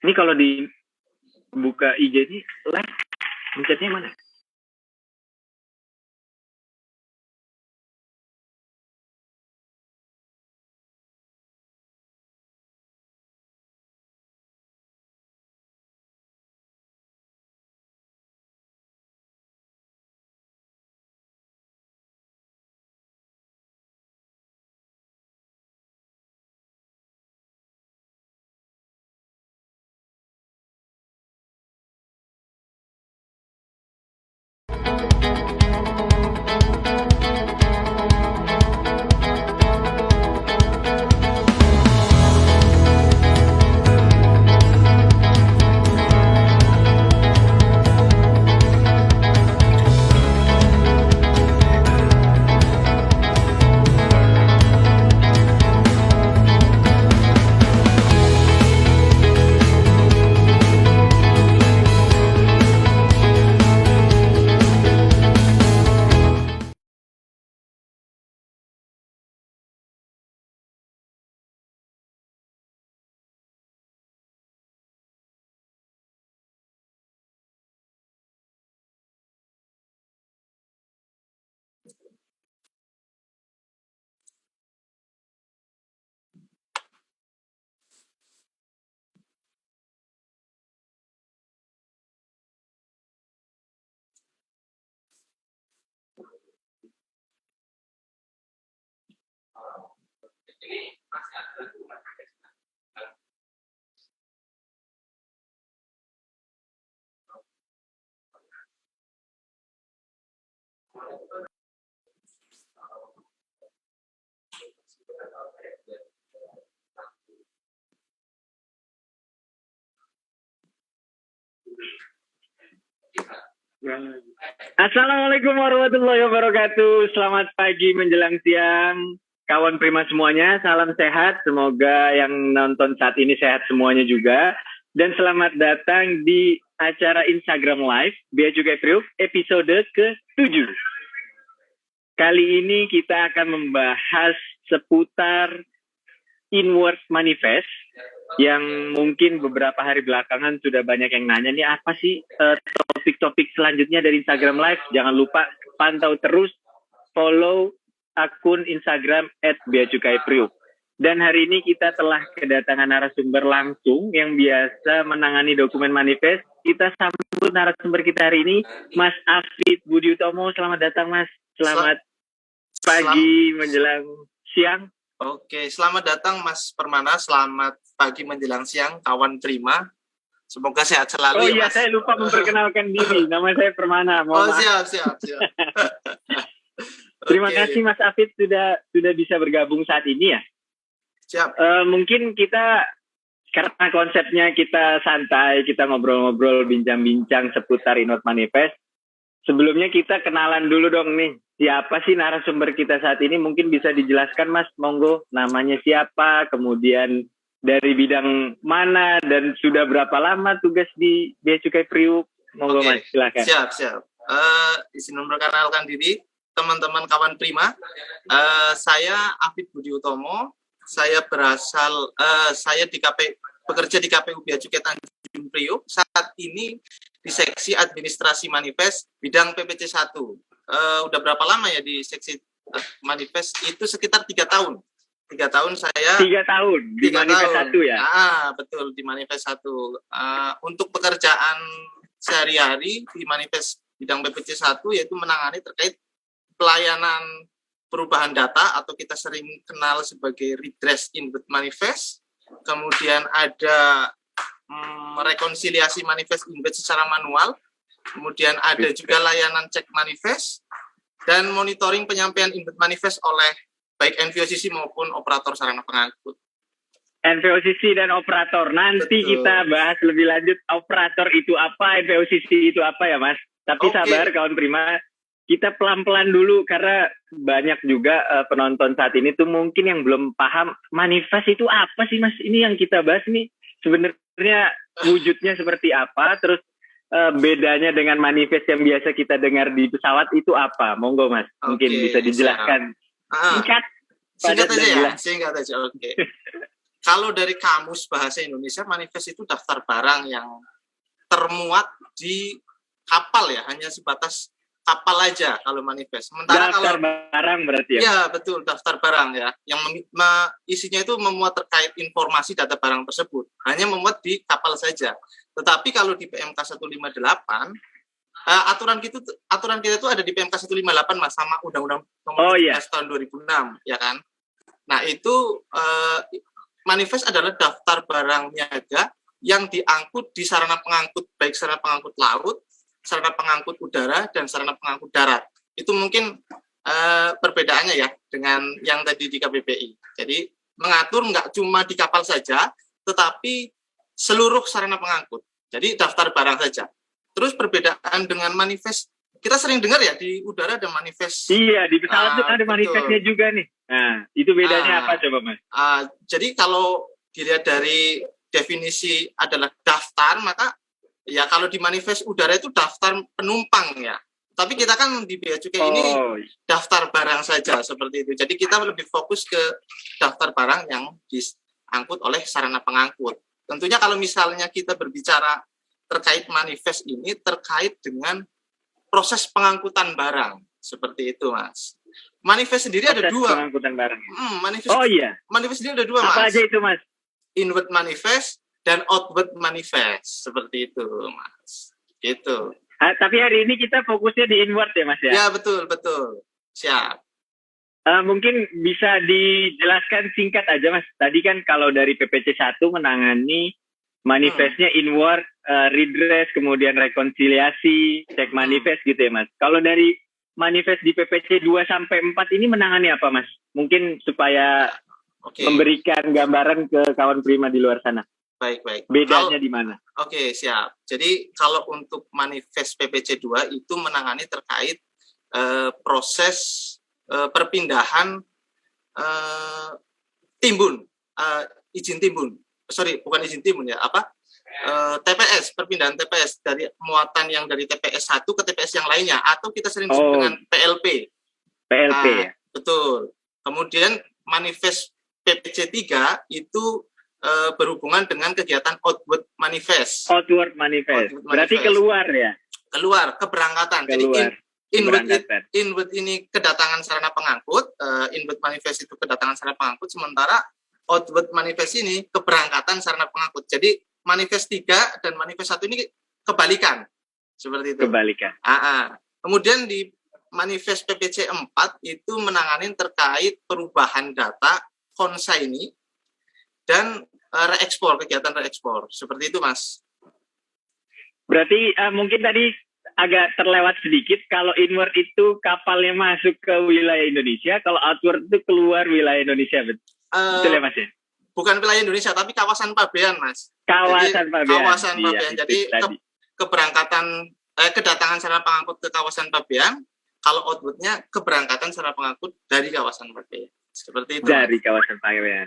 Ini kalau dibuka IG ini live, mencetnya mana? Assalamualaikum warahmatullahi wabarakatuh. Selamat pagi menjelang siang, kawan Prima semuanya. Salam sehat. Semoga yang nonton saat ini sehat semuanya juga. Dan selamat datang di acara Instagram Live Bea Cukai Priuk episode ke-7. Kali ini kita akan membahas seputar Inward Manifest yang mungkin beberapa hari belakangan sudah banyak yang nanya nih apa sih topik-topik selanjutnya dari Instagram Live. Jangan lupa pantau terus, follow akun Instagram @beacukai_priuk. Dan hari ini kita telah kedatangan narasumber langsung yang biasa menangani dokumen manifest. Kita sambut narasumber kita hari ini, Mas Afid Budi Utomo. Selamat datang, Mas. Selamat pagi menjelang siang. Oke, selamat datang Mas Permana, selamat pagi menjelang siang, kawan Prima. Semoga sehat selalu. Oh iya, Mas. Saya lupa memperkenalkan diri. Nama saya Permana. Siap. Terima kasih Mas Afid sudah bisa bergabung saat ini ya. Siap. Mungkin kita karena konsepnya kita santai, kita ngobrol-ngobrol, bincang-bincang seputar Inward Manifest. Sebelumnya kita kenalan dulu dong nih. Siapa sih narasumber kita saat ini? Mungkin bisa dijelaskan Mas, monggo. Namanya siapa, kemudian dari bidang mana, dan sudah berapa lama tugas di Bea Cukai Priuk? Monggo Mas, silakan. Siap. Izin memperkenalkan diri, teman-teman kawan Prima. Saya Afid Budi Utomo. Saya bekerja di KPU Bea Cukai Tanjung Priuk. Saat ini di seksi administrasi manifest bidang PPC 1. Udah berapa lama ya di seksi manifest? Itu sekitar 3 tahun. 3 tahun saya. 3 tahun di manifest 1 ya? Betul, di manifest 1. Untuk pekerjaan sehari-hari di manifest bidang PPC 1 yaitu menangani terkait pelayanan perubahan data atau kita sering kenal sebagai redress inward manifest. Kemudian ada rekonsiliasi manifest inward secara manual. Kemudian ada juga layanan cek manifest dan monitoring penyampaian inward manifest oleh baik NVOCC maupun operator sarana pengangkut. NVOCC dan operator. Nanti Betul. Kita bahas lebih lanjut operator itu apa, NVOCC itu apa ya Mas. Tapi sabar kawan Prima, kita pelan-pelan dulu karena banyak juga penonton saat ini tuh mungkin yang belum paham manifest itu apa sih Mas. Ini yang kita bahas nih sebenarnya wujudnya seperti apa, terus bedanya dengan manifest yang biasa kita dengar di pesawat itu apa? Monggo Mas, mungkin bisa dijelaskan. Singkat aja. Oke. Kalau dari Kamus Bahasa Indonesia, manifest itu daftar barang yang termuat di kapal ya, hanya sebatas kapal aja kalau manifest. Sementara Daftar kalau barang berarti ya? ya betul, daftar barang ya, yang isinya itu memuat terkait informasi data barang tersebut, hanya memuat di kapal saja. Tetapi kalau di PMK 158, aturan kita itu ada di PMK 158 Mas, sama Undang-Undang Nomor 17 tahun 2006 ya kan. Nah, itu manifest adalah daftar barang niaga yang diangkut di sarana pengangkut, baik sarana pengangkut laut, sarana pengangkut udara, dan sarana pengangkut darat. Itu mungkin perbedaannya ya dengan yang tadi di KBBI. Jadi mengatur nggak cuma di kapal saja, tetapi seluruh sarana pengangkut. Jadi daftar barang saja. Terus perbedaan dengan manifest, kita sering dengar ya di udara ada manifest. Iya, di pesawat ada manifestnya juga nih. Nah, itu bedanya apa coba Mas? Jadi kalau dilihat dari definisi adalah daftar, maka ya kalau di manifest udara itu daftar penumpang ya. Tapi kita kan di Bea Cukai ini daftar barang saja seperti itu. Jadi kita lebih fokus ke daftar barang yang diangkut oleh sarana pengangkut. Tentunya kalau misalnya kita berbicara terkait manifest ini terkait dengan proses pengangkutan barang seperti itu, Mas. Manifest sendiri proses ada dua. Pengangkutan barang. Manifest sendiri ada dua, Mas. Apa aja itu, Mas? Inward manifest dan outward manifest seperti itu, Mas. Gitu. Tapi hari ini kita fokusnya di inward ya, Mas ya? Ya, betul. Siap. Mungkin bisa dijelaskan singkat aja, Mas. Tadi kan kalau dari PPC 1 menangani manifestnya inward, redress, kemudian rekonsiliasi, cek manifest gitu ya, Mas. Kalau dari manifest di PPC 2 sampai 4 ini menangani apa, Mas? Mungkin supaya memberikan gambaran ke kawan prima di luar sana. Baik. Bedanya di mana? Oke, siap. Jadi kalau untuk manifest PPC 2 itu menangani terkait proses perpindahan timbun, izin timbun. Sorry, bukan izin timbun ya, TPS, perpindahan TPS dari muatan yang dari TPS 1 ke TPS yang lainnya, atau kita sering disebut dengan PLP. Ya? Betul. Kemudian manifest PPC 3 itu berhubungan dengan kegiatan outward manifest. Outward manifest. Berarti keluar ya? Keluar, keberangkatan. Keluar. Jadi inward ini kedatangan sarana pengangkut, inward manifest itu kedatangan sarana pengangkut, sementara outward manifest ini keberangkatan sarana pengangkut. Jadi manifest 3 dan manifest 1 ini kebalikan. Seperti itu. Kebalikan. Kemudian di manifest PPC 4 itu menangani terkait perubahan data consignee dan reekspor, kegiatan reekspor. Seperti itu, Mas. Berarti mungkin tadi agak terlewat sedikit. Kalau inward itu kapalnya masuk ke wilayah Indonesia, kalau outward itu keluar wilayah Indonesia. Betul ya, Mas ya? Bukan wilayah Indonesia, tapi kawasan pabean, Mas. Kawasan pabean. Jadi keberangkatan, kedatangan sarana pengangkut ke kawasan pabean, kalau outwardnya keberangkatan sarana pengangkut dari kawasan pabean. Seperti itu. Dari kawasan pabean.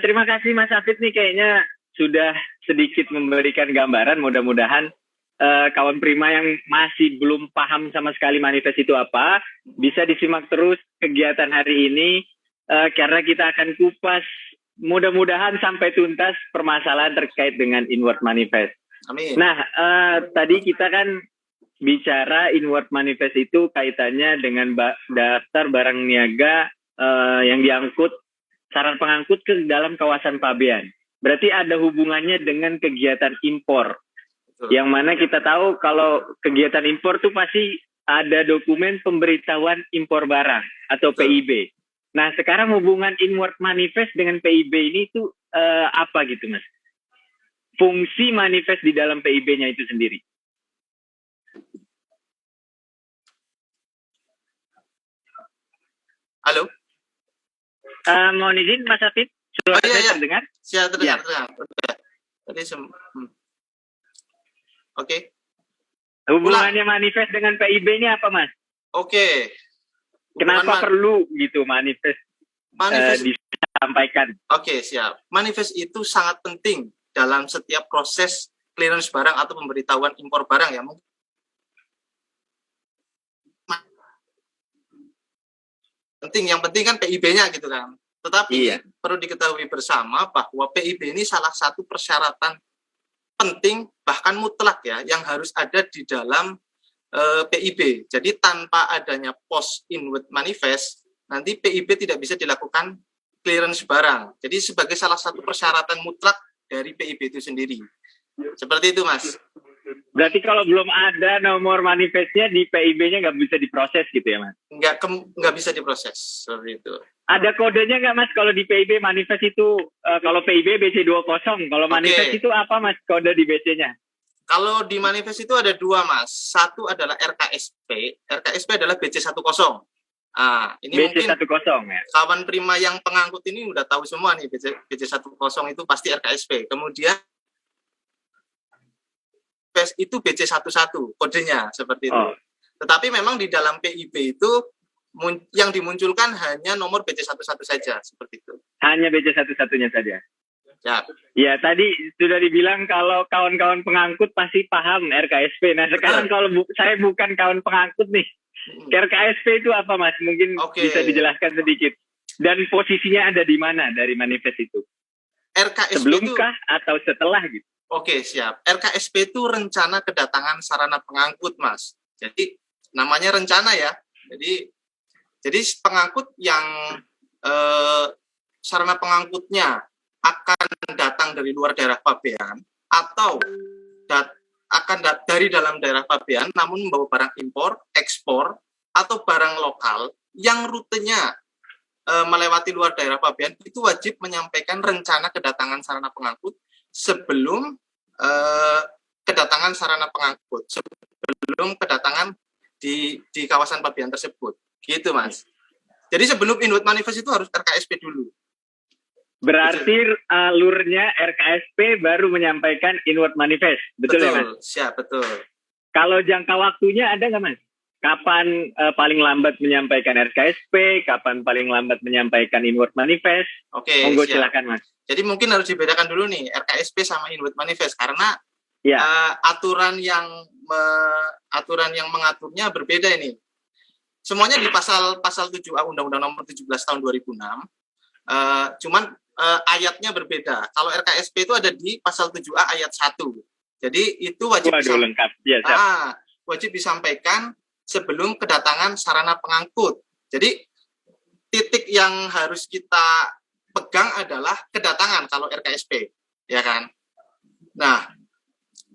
Terima kasih Mas Hafid nih, kayaknya sudah sedikit memberikan gambaran. Mudah-mudahan kawan prima yang masih belum paham sama sekali manifest itu apa, bisa disimak terus kegiatan hari ini, karena kita akan kupas mudah-mudahan sampai tuntas permasalahan terkait dengan inward manifest. Amin. Nah, tadi kita kan bicara inward manifest itu kaitannya dengan daftar barang niaga yang diangkut, sarana pengangkut ke dalam kawasan pabean. Berarti ada hubungannya dengan kegiatan impor. Yang mana kita tahu kalau kegiatan impor itu pasti ada dokumen pemberitahuan impor barang atau PIB. Nah, sekarang hubungan inward manifest dengan PIB ini itu apa gitu, Mas? Fungsi manifest di dalam PIB-nya itu sendiri. Halo? Mohon izin, Mas Hafid. Suara saya terdengar? Siap, terdengar. Tadi Oke. Hubungannya manifest dengan PIB ini apa, Mas? Oke. Kenapa perlu gitu manifest disampaikan? Oke, siap. Manifest itu sangat penting dalam setiap proses clearance barang atau pemberitahuan impor barang ya. Yang penting kan PIB-nya gitu kan. Tetapi perlu diketahui bersama bahwa PIB ini salah satu persyaratan penting bahkan mutlak ya yang harus ada di dalam PIB. Jadi tanpa adanya post inward manifest nanti PIB tidak bisa dilakukan clearance barang. Jadi sebagai salah satu persyaratan mutlak dari PIB itu sendiri. Seperti itu, Mas. Berarti kalau belum ada nomor manifestnya di PIB-nya nggak bisa diproses gitu ya, Mas? Nggak bisa diproses, seperti itu. Ada kodenya nggak, Mas, kalau di PIB manifest itu, kalau PIB BC20, kalau manifest itu apa, Mas, kode di BC-nya? Kalau di manifest itu ada dua, Mas. Satu adalah RKSP. RKSP adalah BC10. Nah, ini BC10 mungkin ya. Kawan Prima yang pengangkut ini udah tahu semua nih, BC10 itu pasti RKSP. Kemudian itu BC11 kodenya seperti itu. Tetapi memang di dalam PIB itu yang dimunculkan hanya nomor BC11 saja seperti itu. Hanya BC11-nya saja. Ya, tadi sudah dibilang kalau kawan-kawan pengangkut pasti paham RKSP. Nah, sekarang kalau saya bukan kawan pengangkut nih, RKSP itu apa, Mas? Mungkin bisa dijelaskan sedikit. Dan posisinya ada di mana dari manifest itu? RKSP sebelumkah atau setelah gitu? Oke, siap. RKSP itu rencana kedatangan sarana pengangkut, Mas. Jadi namanya rencana ya. Jadi pengangkut yang sarana pengangkutnya akan datang dari luar daerah pabean atau dari dalam daerah pabean namun membawa barang impor, ekspor atau barang lokal yang rutenya melewati luar daerah pabean itu wajib menyampaikan rencana kedatangan sarana pengangkut sebelum kedatangan sarana pengangkut, sebelum kedatangan di kawasan pabean tersebut. Gitu, Mas. Jadi sebelum inward manifest itu harus RKSP dulu. Berarti alurnya RKSP baru menyampaikan inward manifest, betul ya, Mas? Siap, betul. Kalau jangka waktunya ada nggak, Mas? Kapan paling lambat menyampaikan RKSP, kapan paling lambat menyampaikan inward manifest? Oke, monggo silakan, Mas. Jadi mungkin harus dibedakan dulu nih RKSP sama inward manifest karena aturan yang mengaturnya berbeda ini. Semuanya di pasal 7A Undang-Undang Nomor 17 Tahun 2006. Cuman ayatnya berbeda. Kalau RKSP itu ada di pasal 7A ayat 1. Jadi itu wajib lengkap. Ya, wajib disampaikan sebelum kedatangan sarana pengangkut. Jadi titik yang harus kita pegang adalah kedatangan kalau RKSP, ya kan? Nah,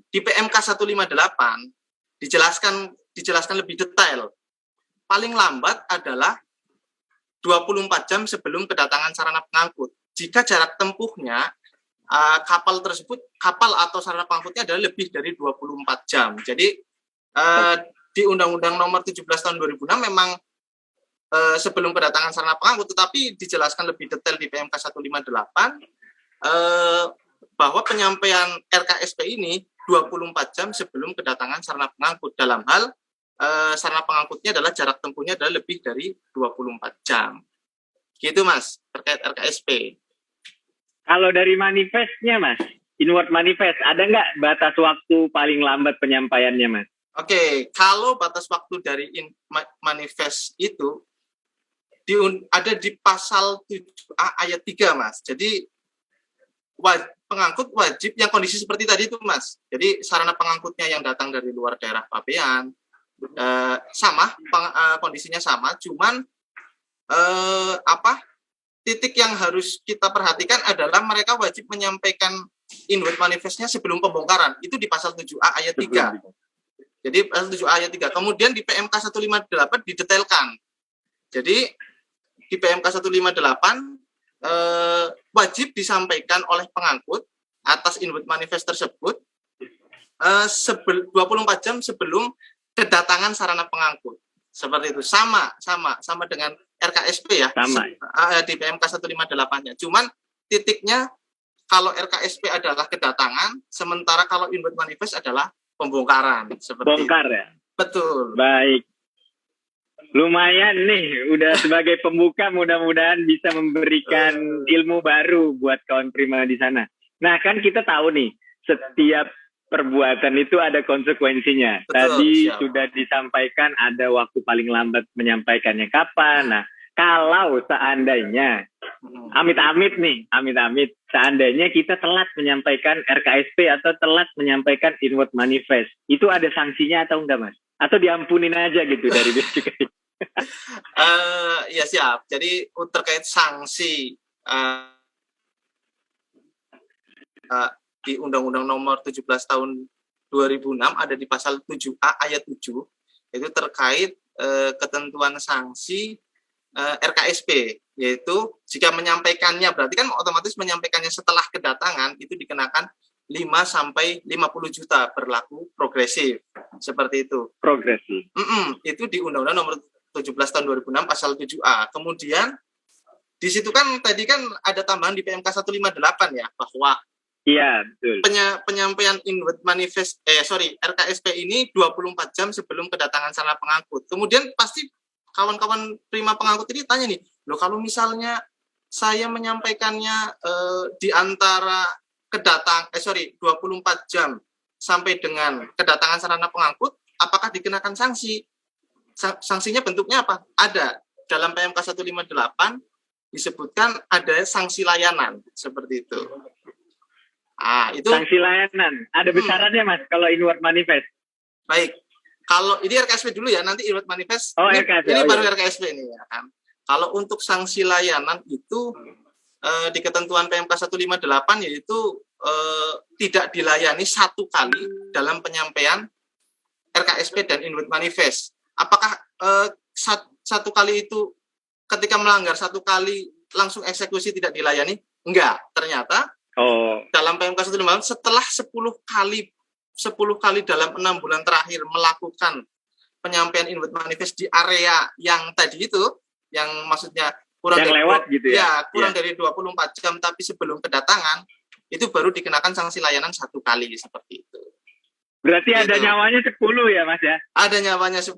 di PMK 158 dijelaskan lebih detail. Paling lambat adalah 24 jam sebelum kedatangan sarana pengangkut. Jika jarak tempuhnya kapal atau sarana pengangkutnya adalah lebih dari 24 jam. Jadi di Undang-Undang Nomor 17 Tahun 2006 memang sebelum kedatangan sarana pengangkut, tetapi dijelaskan lebih detail di PMK 158 bahwa penyampaian RKSP ini 24 jam sebelum kedatangan sarana pengangkut. Dalam hal sarana pengangkutnya adalah jarak tempuhnya adalah lebih dari 24 jam. Gitu, Mas, terkait RKSP. Kalau dari manifestnya, Mas, inward manifest, ada nggak batas waktu paling lambat penyampaiannya, Mas? Oke, kalau batas waktu dari manifest itu ada di pasal 7A ayat 3, Mas. Jadi pengangkut wajib yang kondisi seperti tadi itu, Mas. Jadi sarana pengangkutnya yang datang dari luar daerah pabean sama kondisinya sama, cuman titik yang harus kita perhatikan adalah mereka wajib menyampaikan inward manifestnya sebelum pembongkaran. Itu di pasal 7A ayat 3. Jadi pasal 7A ayat 3. Kemudian di PMK 158 didetailkan. Jadi di PMK 158 wajib disampaikan oleh pengangkut atas inward manifest tersebut 24 jam sebelum kedatangan sarana pengangkut. Seperti itu. Sama dengan RKSP ya. Sama. Di PMK 158-nya. Cuman titiknya kalau RKSP adalah kedatangan, sementara kalau inward manifest adalah pembongkaran. Bongkar ya? Betul. Baik. Lumayan nih, udah sebagai pembuka mudah-mudahan bisa memberikan ilmu baru buat kawan Prima di sana. Nah, kan kita tahu nih, setiap perbuatan itu ada konsekuensinya. Betul, tadi siap. Sudah disampaikan ada waktu paling lambat menyampaikannya kapan. Nah, kalau seandainya amit-amit nih, amit-amit, seandainya kita telat menyampaikan RKSP atau telat menyampaikan inward manifest, itu ada sanksinya atau enggak, Mas? Atau diampunin aja gitu dari bea cukai? Ya siap. Jadi terkait sanksi di Undang-Undang Nomor 17 Tahun 2006 ada di pasal 7A ayat 7, itu terkait ketentuan sanksi RKSP, yaitu jika menyampaikannya, berarti kan otomatis menyampaikannya setelah kedatangan itu dikenakan 5 sampai 50 juta, berlaku progresif, seperti itu. Progresif. Itu di Undang-Undang Nomor 17 Tahun 2006 pasal 7A. Kemudian di situ kan tadi kan ada tambahan di PMK 158 ya, bahwa iya, betul. Penyampaian inward manifest RKSP ini 24 jam sebelum kedatangan sarana pengangkut. Kemudian pasti kawan-kawan prima pengangkut ini tanya nih, loh kalau misalnya saya menyampaikannya di antara 24 jam sampai dengan kedatangan sarana pengangkut, apakah dikenakan sanksi? Sanksinya bentuknya apa? Ada. Dalam PMK 158 disebutkan ada sanksi layanan, seperti itu. Itu sanksi layanan. Ada besarannya, Mas, kalau inward manifest? Baik. Kalau ini RKSP dulu ya, nanti inward manifest. RKSP. Baru RKSP ini ya kan. Kalau untuk sanksi layanan itu di ketentuan PMK 158 yaitu tidak dilayani satu kali dalam penyampaian RKSP dan inward manifest. Apakah satu kali itu ketika melanggar satu kali langsung eksekusi tidak dilayani? Enggak. Ternyata dalam PMK 158 setelah 10 kali dalam 6 bulan terakhir melakukan penyampaian inward manifest di area yang tadi itu, yang maksudnya kurang yang dari lewat gitu ya. Kurang dari 24 jam tapi sebelum kedatangan, itu baru dikenakan sanksi layanan satu kali, seperti itu. Berarti gitu. Ada nyawanya 10 ya, Mas ya? Ada nyawanya 10.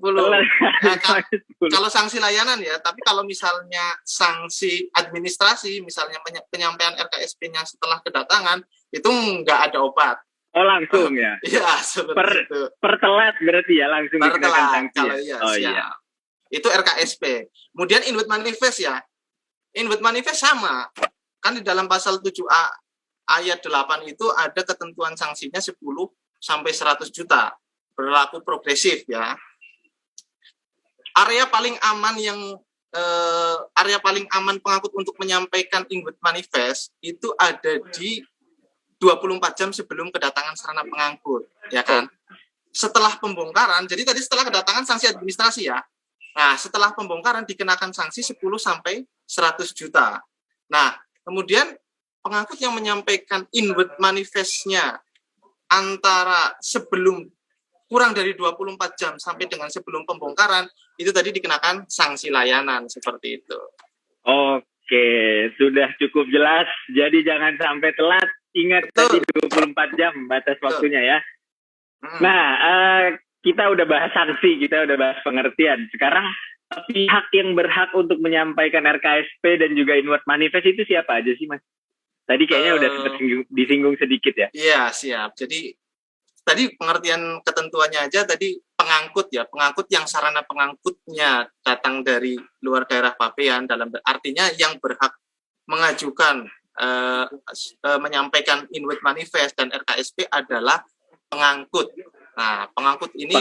Kalau sanksi layanan ya, tapi kalau misalnya sanksi administrasi, misalnya penyampaian RKSP-nya setelah kedatangan, itu nggak ada obat. Langsung ya? Iya, seperti itu. Per telat berarti ya, langsung dikenakan sanksi. Kalau iya. Itu RKSP. Kemudian inward manifest ya. Inward manifest sama. Kan di dalam pasal 7A ayat 8 itu ada ketentuan sanksinya 10 sampai 100 juta. Berlaku progresif ya. Area paling aman pengangkut untuk menyampaikan inward manifest itu ada di 24 jam sebelum kedatangan sarana pengangkut, ya kan? Setelah pembongkaran, jadi tadi setelah kedatangan sanksi administrasi ya. Nah, setelah pembongkaran dikenakan sanksi 10 sampai 100 juta. Nah, kemudian pengangkut yang menyampaikan inward manifest-nya antara kurang dari 24 jam sampai dengan sebelum pembongkaran, itu tadi dikenakan sanksi layanan, seperti itu. Oke, sudah cukup jelas. Jadi jangan sampai telat. Ingat tadi 24 jam batas waktunya ya. Nah, kita udah bahas sanksi, kita udah bahas pengertian. Sekarang pihak yang berhak untuk menyampaikan RKSP dan juga inward manifest itu siapa aja sih, Mas? Tadi kayaknya udah sempat disinggung sedikit ya. Iya, siap. Jadi tadi pengertian ketentuannya aja tadi pengangkut ya, pengangkut yang sarana pengangkutnya datang dari luar daerah Pabean, dalam artinya yang berhak mengajukan menyampaikan inward manifest dan RKSP adalah pengangkut. Nah, pengangkut ini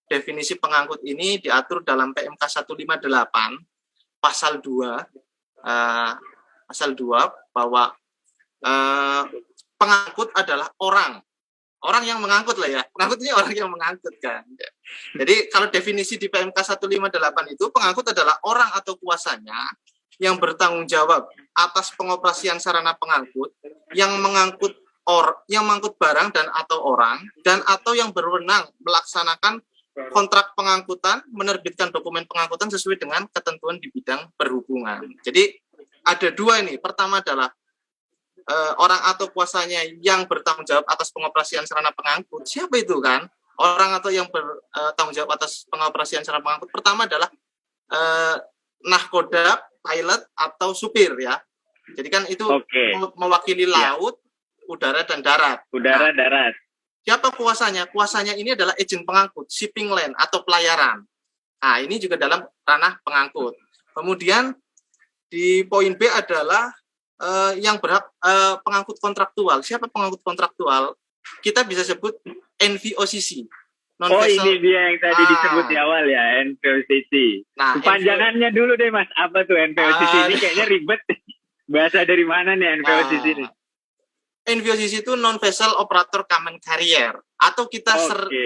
definisi pengangkut ini diatur dalam PMK 158 pasal 2 bahwa pengangkut adalah orang yang mengangkut lah ya. Pengangkut ini orang yang mengangkut kan. Jadi kalau definisi di PMK 158 itu pengangkut adalah orang atau kuasanya yang bertanggung jawab atas pengoperasian sarana pengangkut yang mengangkut barang dan atau orang dan atau yang berwenang melaksanakan kontrak pengangkutan, menerbitkan dokumen pengangkutan sesuai dengan ketentuan di bidang perhubungan. Jadi ada dua ini. Pertama adalah orang atau kuasanya yang bertanggung jawab atas pengoperasian sarana pengangkut. Siapa itu kan? Orang atau yang bertanggung jawab atas pengoperasian sarana pengangkut. Pertama adalah nahkoda, pilot atau supir ya. Jadi kan itu mewakili laut, udara dan darat. Darat. Siapa kuasanya? Kuasanya ini adalah izin pengangkut, shipping line atau pelayaran. Nah, ini juga dalam ranah pengangkut. Kemudian di poin B adalah yang berhak pengangkut kontraktual. Siapa pengangkut kontraktual? Kita bisa sebut NVOCC. Ini dia yang tadi disebut di awal ya, NVOCC. Nah, panjangannya dulu deh Mas, apa tuh NVOCC ini? Kayaknya ribet. Bahasa dari mana nih NVOCC ini? NVOCC itu non-vessel operator common carrier, atau kita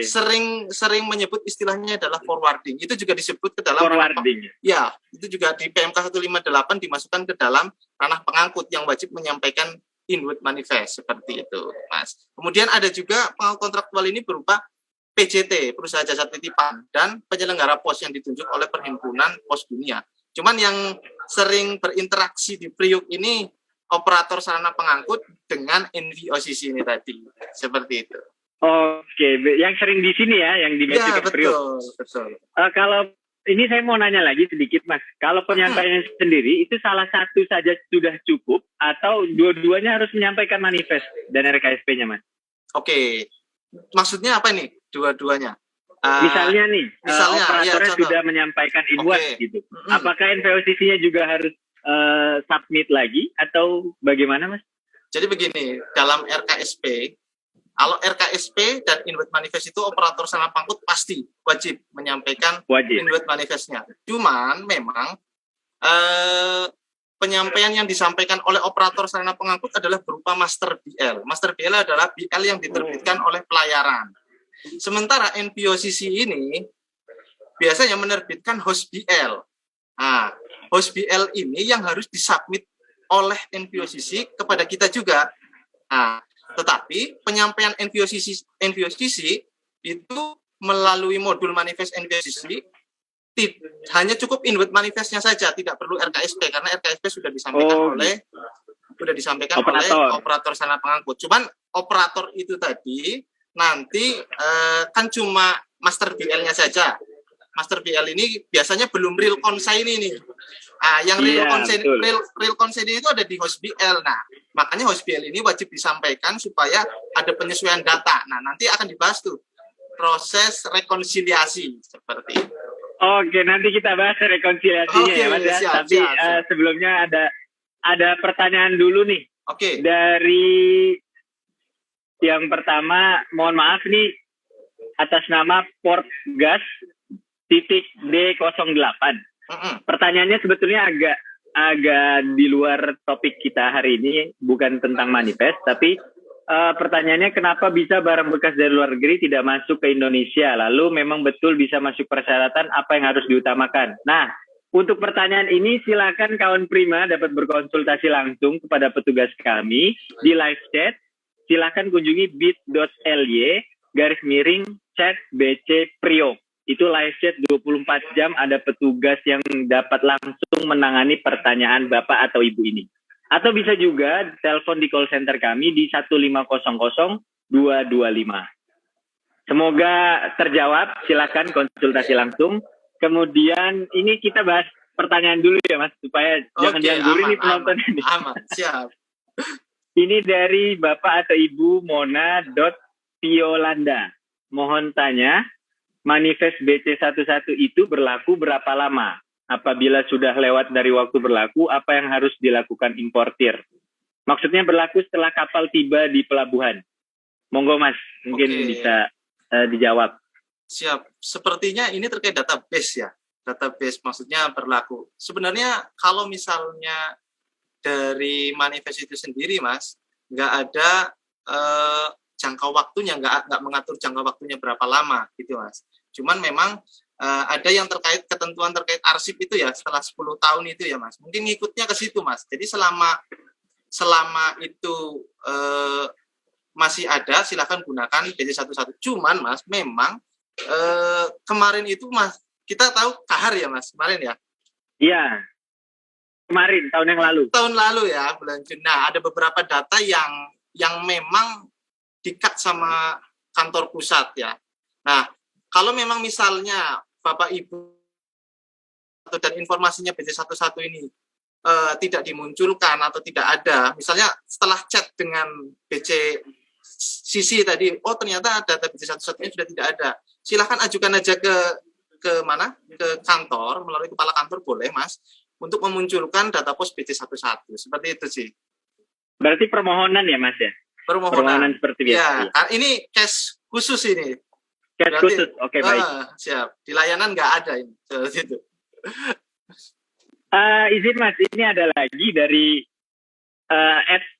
sering menyebut istilahnya adalah forwarding. Itu juga disebut ke dalam forwarding. Ya, itu juga di PMK 158 dimasukkan ke dalam ranah pengangkut yang wajib menyampaikan inward manifest seperti itu, Mas. Kemudian ada juga pengangkut kontraktual ini berupa PJT, Perusahaan Jasa Titipan, dan penyelenggara pos yang ditunjuk oleh Perhimpunan Pos Dunia. Cuman yang sering berinteraksi di Priuk ini operator sarana pengangkut dengan NVOCC ini tadi, seperti itu. Oke, yang sering di sini ya, yang di Priuk. Betul. Kalau ini saya mau nanya lagi sedikit Mas, kalau penyampaian sendiri itu salah satu saja sudah cukup atau dua-duanya harus menyampaikan manifest dan RKSP-nya Mas? Oke, maksudnya apa nih dua-duanya? Misalnya operatornya sudah menyampaikan inward gitu. Apakah NVOCC-nya juga harus submit lagi atau bagaimana Mas? Jadi begini, dalam RKSP, kalau RKSP dan inward manifest itu operator sarana pengangkut pasti wajib menyampaikan inward manifestnya. Cuman memang penyampaian yang disampaikan oleh operator sarana pengangkut adalah berupa master BL. Master BL adalah BL yang diterbitkan oleh pelayaran. Sementara NVOCC ini biasanya menerbitkan host BL. Nah, host BL ini yang harus disubmit oleh NVOCC kepada kita juga. Nah, tetapi penyampaian NVOCC itu melalui modul manifest NVOCC hanya cukup inward manifestnya saja, tidak perlu RKSP karena RKSP sudah disampaikan oleh operator sarana pengangkut. Cuman operator itu tadi nanti kan cuma master BL-nya saja. Master BL ini biasanya belum real consent ini. Yang real consent itu ada di host BL. Nah, makanya host BL ini wajib disampaikan supaya ada penyesuaian data. Nah, nanti akan dibahas tuh proses rekonsiliasi seperti itu. Oke, nanti kita bahas rekonsiliasinya ya Mas ya. Tapi sebelumnya ada pertanyaan dulu nih. Oke. Dari yang pertama, mohon maaf nih atas nama Portgas D08. Pertanyaannya sebetulnya agak di luar topik kita hari ini, bukan tentang manifest, tapi pertanyaannya kenapa bisa barang bekas dari luar negeri tidak masuk ke Indonesia? Lalu memang betul bisa masuk persyaratan, apa yang harus diutamakan? Nah, untuk pertanyaan ini silakan kawan Prima dapat berkonsultasi langsung kepada petugas kami di live chat. Silakan kunjungi bit.ly/chat BC Priok. Itu live chat 24 jam, ada petugas yang dapat langsung menangani pertanyaan Bapak atau Ibu ini. Atau bisa juga telepon di call center kami di 1500 225. Semoga terjawab, silakan konsultasi langsung. Kemudian ini kita bahas pertanyaan dulu ya Mas, supaya jangan dianggurin nih penonton ini. Aman, siap. Ini dari Bapak atau Ibu Mona.Piolanda. Mohon tanya, manifest BC11 itu berlaku berapa lama? Apabila sudah lewat dari waktu berlaku, apa yang harus dilakukan importir? Maksudnya berlaku setelah kapal tiba di pelabuhan. Monggo Mas, mungkin bisa dijawab. Siap. Sepertinya ini terkait database ya. Database maksudnya berlaku. Sebenarnya kalau misalnya dari manifest itu sendiri Mas, nggak ada jangka waktunya, nggak mengatur jangka waktunya berapa lama gitu Mas. Cuman memang ada yang terkait ketentuan terkait arsip itu ya setelah 10 tahun itu ya Mas. Mungkin ngikutnya ke situ Mas. Jadi selama itu masih ada, silakan gunakan BC11. Cuman Mas, memang kemarin itu Mas, kita tahu kahar ya Mas kemarin ya. Iya. Kemarin, tahun yang lalu. Tahun lalu ya, bulan Juni. Nah, ada beberapa data yang memang di-cut sama kantor pusat ya. Nah, kalau memang misalnya Bapak Ibu dan informasinya BC11 ini tidak dimunculkan atau tidak ada, misalnya setelah chat dengan BC Sisi tadi, oh ternyata data BC11 ini sudah tidak ada. Silahkan ajukan aja ke ke mana? Ke kantor, melalui kepala kantor boleh, Mas, untuk memunculkan data pos BC11. Seperti itu sih. Berarti permohonan ya, Mas ya? Permohonan seperti biasa. Ya, ini case khusus ini. Case khusus, oke, baik. Siap. Di layanan nggak ada ini. Seperti itu. Izin Mas, ini ada lagi dari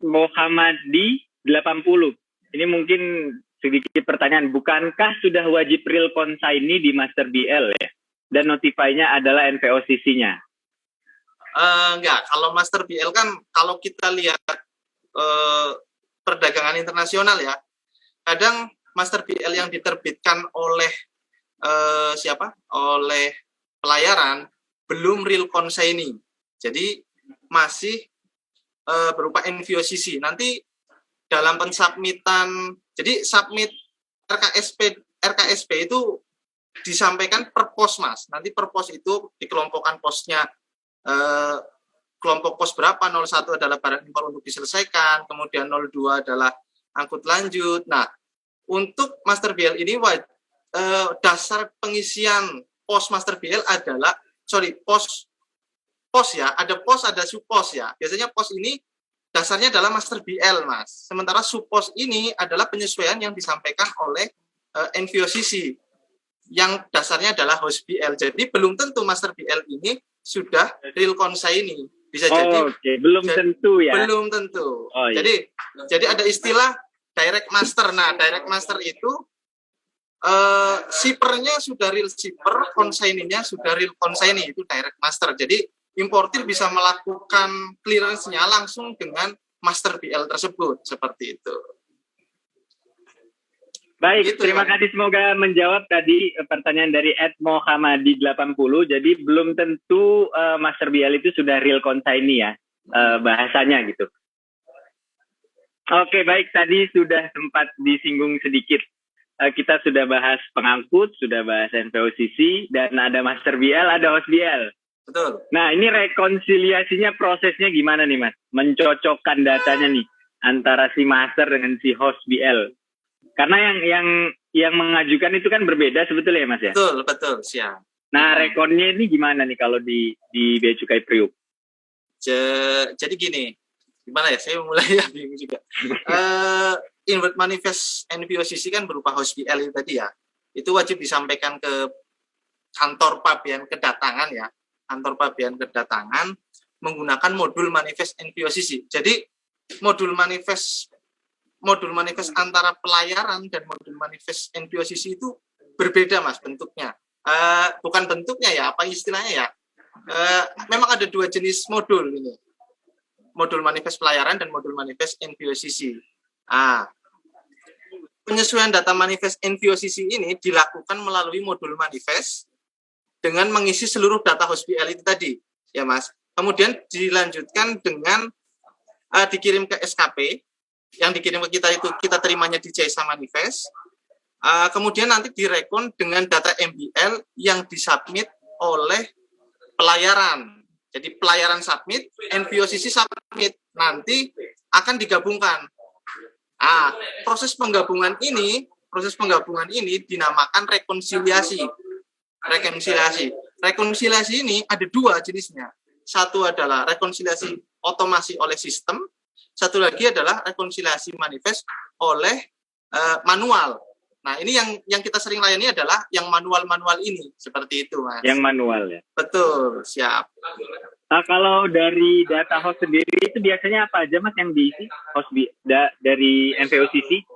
@Mohammadi 80. Ini mungkin sedikit pertanyaan. Bukankah sudah wajib real consignee di Master BL ya? Dan notify-nya adalah NVOCC-nya? Enggak. Kalau Master BL kan, kalau kita lihat perdagangan internasional ya, kadang Master BL yang diterbitkan oleh oleh pelayaran belum real consignee. Jadi masih berupa NVOCC. Nanti dalam pensubmitan, jadi submit RKSP itu disampaikan per pos, Mas. Nanti per pos itu dikelompokkan posnya, kelompok pos berapa, 01 adalah barang impor untuk diselesaikan, kemudian 02 adalah angkut lanjut. Nah, untuk Master BL ini dasar pengisian pos Master BL adalah, pos ya, ada pos, ada subpos ya. Biasanya pos ini dasarnya adalah Master BL, Mas. Sementara subpos ini adalah penyesuaian yang disampaikan oleh NVOCC yang dasarnya adalah host BL. Jadi belum tentu Master BL ini sudah real consignee. Bisa jadi belum tentu ya. Belum tentu. Jadi ada istilah direct master. Nah, direct master itu shippernya sudah real shipper, consignee-nya sudah real consignee, itu direct master. Jadi importir bisa melakukan clearance-nya langsung dengan Master BL tersebut, seperti itu. Baik, terima kasih. Semoga menjawab tadi pertanyaan dari @Mohammadi 80. Jadi belum tentu Master BL itu sudah real consignee ya, bahasanya gitu. Oke, baik. Tadi sudah sempat disinggung sedikit. Kita sudah bahas pengangkut, sudah bahas NVOCC, dan ada Master BL, ada host BL. Betul. Nah, ini rekonsiliasinya prosesnya gimana nih, Mas? Mencocokkan datanya nih antara si master dengan si host BL. Karena yang mengajukan itu kan berbeda sebetulnya ya, Mas ya? Betul, siap. Nah, rekonnya ini gimana nih kalau di Bea Cukai Priuk? Jadi gini, gimana ya? Saya mulai ya bingung juga. Invert manifest NVOCC kan berupa host BL itu tadi ya. Itu wajib disampaikan ke kantor pabean kedatangan ya. Kantor pabean kedatangan menggunakan modul manifest NVOCC. Jadi modul manifest antara pelayaran dan modul manifest NVOCC itu berbeda, Mas, bentuknya. Bukan bentuknya ya, apa istilahnya ya? Memang ada dua jenis modul ini. Modul manifest pelayaran dan modul manifest NVOCC. Penyesuaian data manifest NVOCC ini dilakukan melalui modul manifest dengan mengisi seluruh data host BL itu tadi, ya Mas. Kemudian dilanjutkan dengan dikirim ke SKP, yang dikirim ke kita itu kita terimanya di JSA manifest. Kemudian nanti direkon dengan data MBL yang disubmit oleh pelayaran. Jadi pelayaran submit, NVOCC submit, nanti akan digabungkan. Proses penggabungan ini dinamakan rekonsiliasi. Rekonsiliasi ini ada dua jenisnya. Satu adalah rekonsiliasi otomasi oleh sistem, satu lagi adalah rekonsiliasi manifest oleh manual. Nah, ini yang kita sering layani adalah yang manual ini, seperti itu, Mas. Yang manual ya? Betul, siap. Nah, kalau dari data host sendiri itu biasanya apa aja, Mas, yang diisi host dari NVOCC?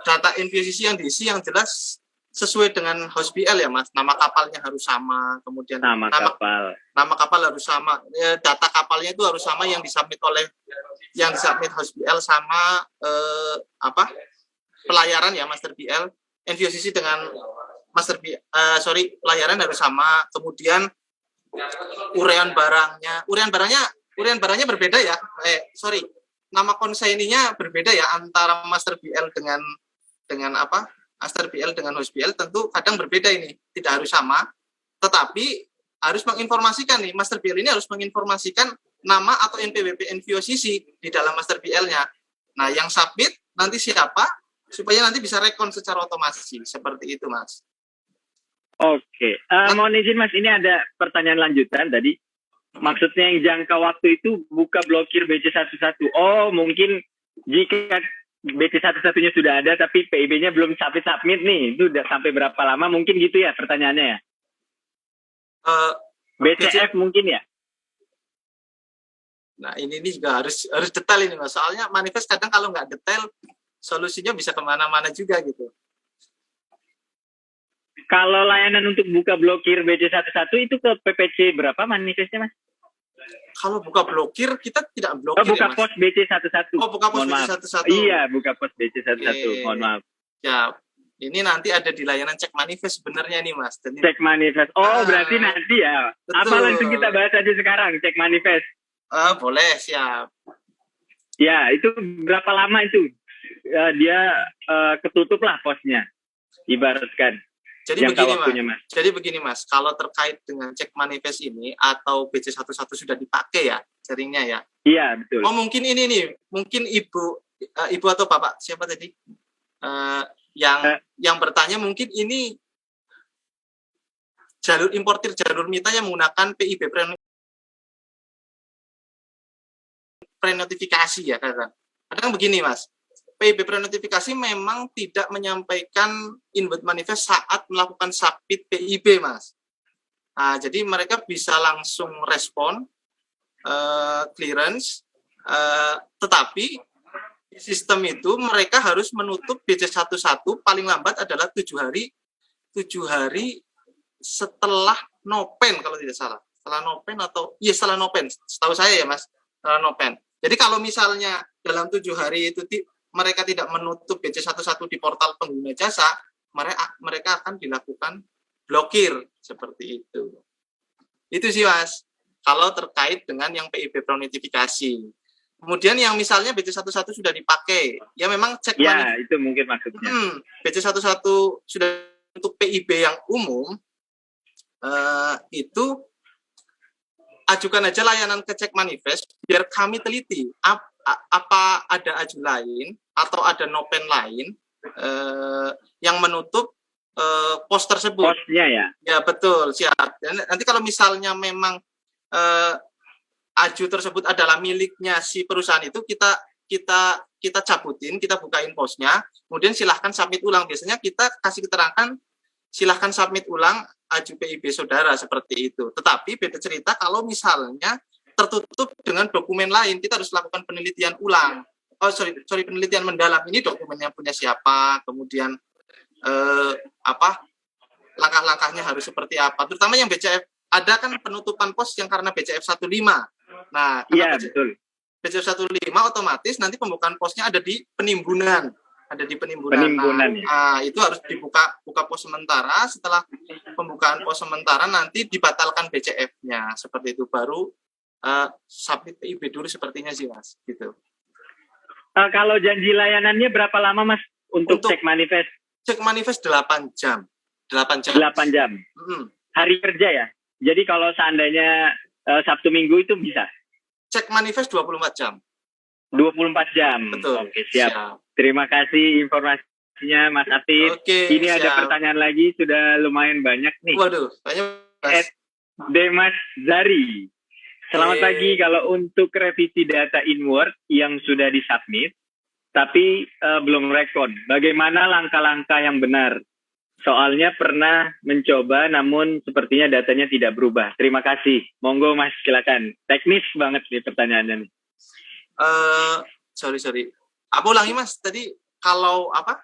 Data NVOCC yang diisi yang jelas sesuai dengan host BL ya, Mas. Nama kapalnya harus sama, kemudian nama kapal harus sama. Data kapalnya itu harus sama yang disubmit host BL sama pelayaran ya, Master BL. NVOCC dengan pelayaran harus sama. Kemudian urean barangnya berbeda ya. Nama konsignee-nya berbeda ya antara Master BL dengan Master BL dengan host BL tentu kadang berbeda ini, tidak harus sama, tetapi harus menginformasikan nih, Master BL ini harus menginformasikan nama atau NPWP NVOCC di dalam Master BL-nya. Nah, yang submit nanti siapa, supaya nanti bisa rekon secara otomasi, seperti itu, Mas. Oke. Mohon izin Mas, ini ada pertanyaan lanjutan tadi. Maksudnya yang jangka waktu itu buka blokir BC11. Oh, mungkin jika BC11-nya sudah ada tapi PIB-nya belum submit nih, itu udah sampai berapa lama? Mungkin gitu ya pertanyaannya ya? BCF mungkin ya? Nah, ini juga harus detail ini Mas. Soalnya manifest kadang kalau nggak detail, solusinya bisa kemana-mana juga gitu. Kalau layanan untuk buka blokir BC11 itu ke PPC berapa manifestnya Mas? Kalau buka blokir, kita tidak blokir buka ya Mas? Pos BC11. Oh, buka pos BC11. Iya, buka pos BC11. Mohon maaf. Ya, ini nanti ada di layanan cek manifest sebenarnya nih Mas. Dan cek manifest. Oh, berarti nanti ya. Betul. Apa langsung kita bahas aja sekarang, cek manifest? Boleh, siap. Ya, itu berapa lama itu? Dia ketutup lah posnya, ibaratkan. Jadi begini Mas, kalau terkait dengan cek manifest ini atau BC11 sudah dipakai ya jaringnya ya? Iya, betul. Oh, mungkin ini nih, mungkin ibu atau bapak siapa tadi yang bertanya, mungkin ini jalur importir, jalur mita yang menggunakan PIB pre-notifikasi ya kadang begini Mas. PIB pre-notifikasi memang tidak menyampaikan inward manifest saat melakukan submit PIB, Mas. Nah, jadi mereka bisa langsung respon, clearance, tetapi di sistem itu mereka harus menutup BC11 paling lambat adalah 7 hari setelah nopen kalau tidak salah. Setelah nopen setelah nopen, setahu saya ya Mas, setelah nopen. Jadi kalau misalnya dalam 7 hari itu mereka tidak menutup BC11 di portal pengguna jasa, mereka akan dilakukan blokir seperti itu. Itu sih Mas, kalau terkait dengan yang PIB pre-notifikasi. Kemudian yang misalnya BC11 sudah dipakai, ya memang cek ya, itu mungkin maksudnya. BC11 sudah untuk PIB yang umum, itu ajukan aja layanan ke cek manifest, biar kami teliti apa ada aju lain atau ada nopen lain yang menutup pos tersebut. Posnya ya? Ya betul, siap. Dan nanti kalau misalnya memang aju tersebut adalah miliknya si perusahaan itu, kita cabutin, kita bukain posnya, kemudian silahkan submit ulang. Biasanya kita kasih keterangan silahkan submit ulang aju PIB saudara seperti itu. Tetapi beda cerita kalau misalnya tertutup dengan dokumen lain, kita harus lakukan penelitian ulang. Penelitian mendalam. Ini dokumennya punya siapa, kemudian langkah-langkahnya harus seperti apa. Terutama yang BCF, ada kan penutupan pos yang karena BCF 15. Nah, iya, betul. BCF 15 otomatis nanti pembukaan posnya ada di penimbunan. Nah, itu harus dibuka pos sementara. Setelah pembukaan pos sementara nanti dibatalkan BCF-nya. Seperti itu baru submit PIB dulu sepertinya sih Mas, gitu. Kalau janji layanannya berapa lama Mas untuk cek manifest? Cek manifest 8 jam. 8 jam. Hari kerja ya? Jadi kalau seandainya Sabtu Minggu itu bisa? Cek manifest 24 jam. 24 jam. Betul. Oke, siap. Terima kasih informasinya Mas Afif. Ini siap. Ada pertanyaan lagi, sudah lumayan banyak nih. Waduh, banyak. Demas Zari. Selamat pagi. Kalau untuk revisi data inward yang sudah disubmit, tapi belum rekon, bagaimana langkah-langkah yang benar? Soalnya pernah mencoba, namun sepertinya datanya tidak berubah. Terima kasih. Monggo Mas, silakan. Teknis banget nih pertanyaannya. Sorry. Apa ulangi Mas? Tadi kalau apa?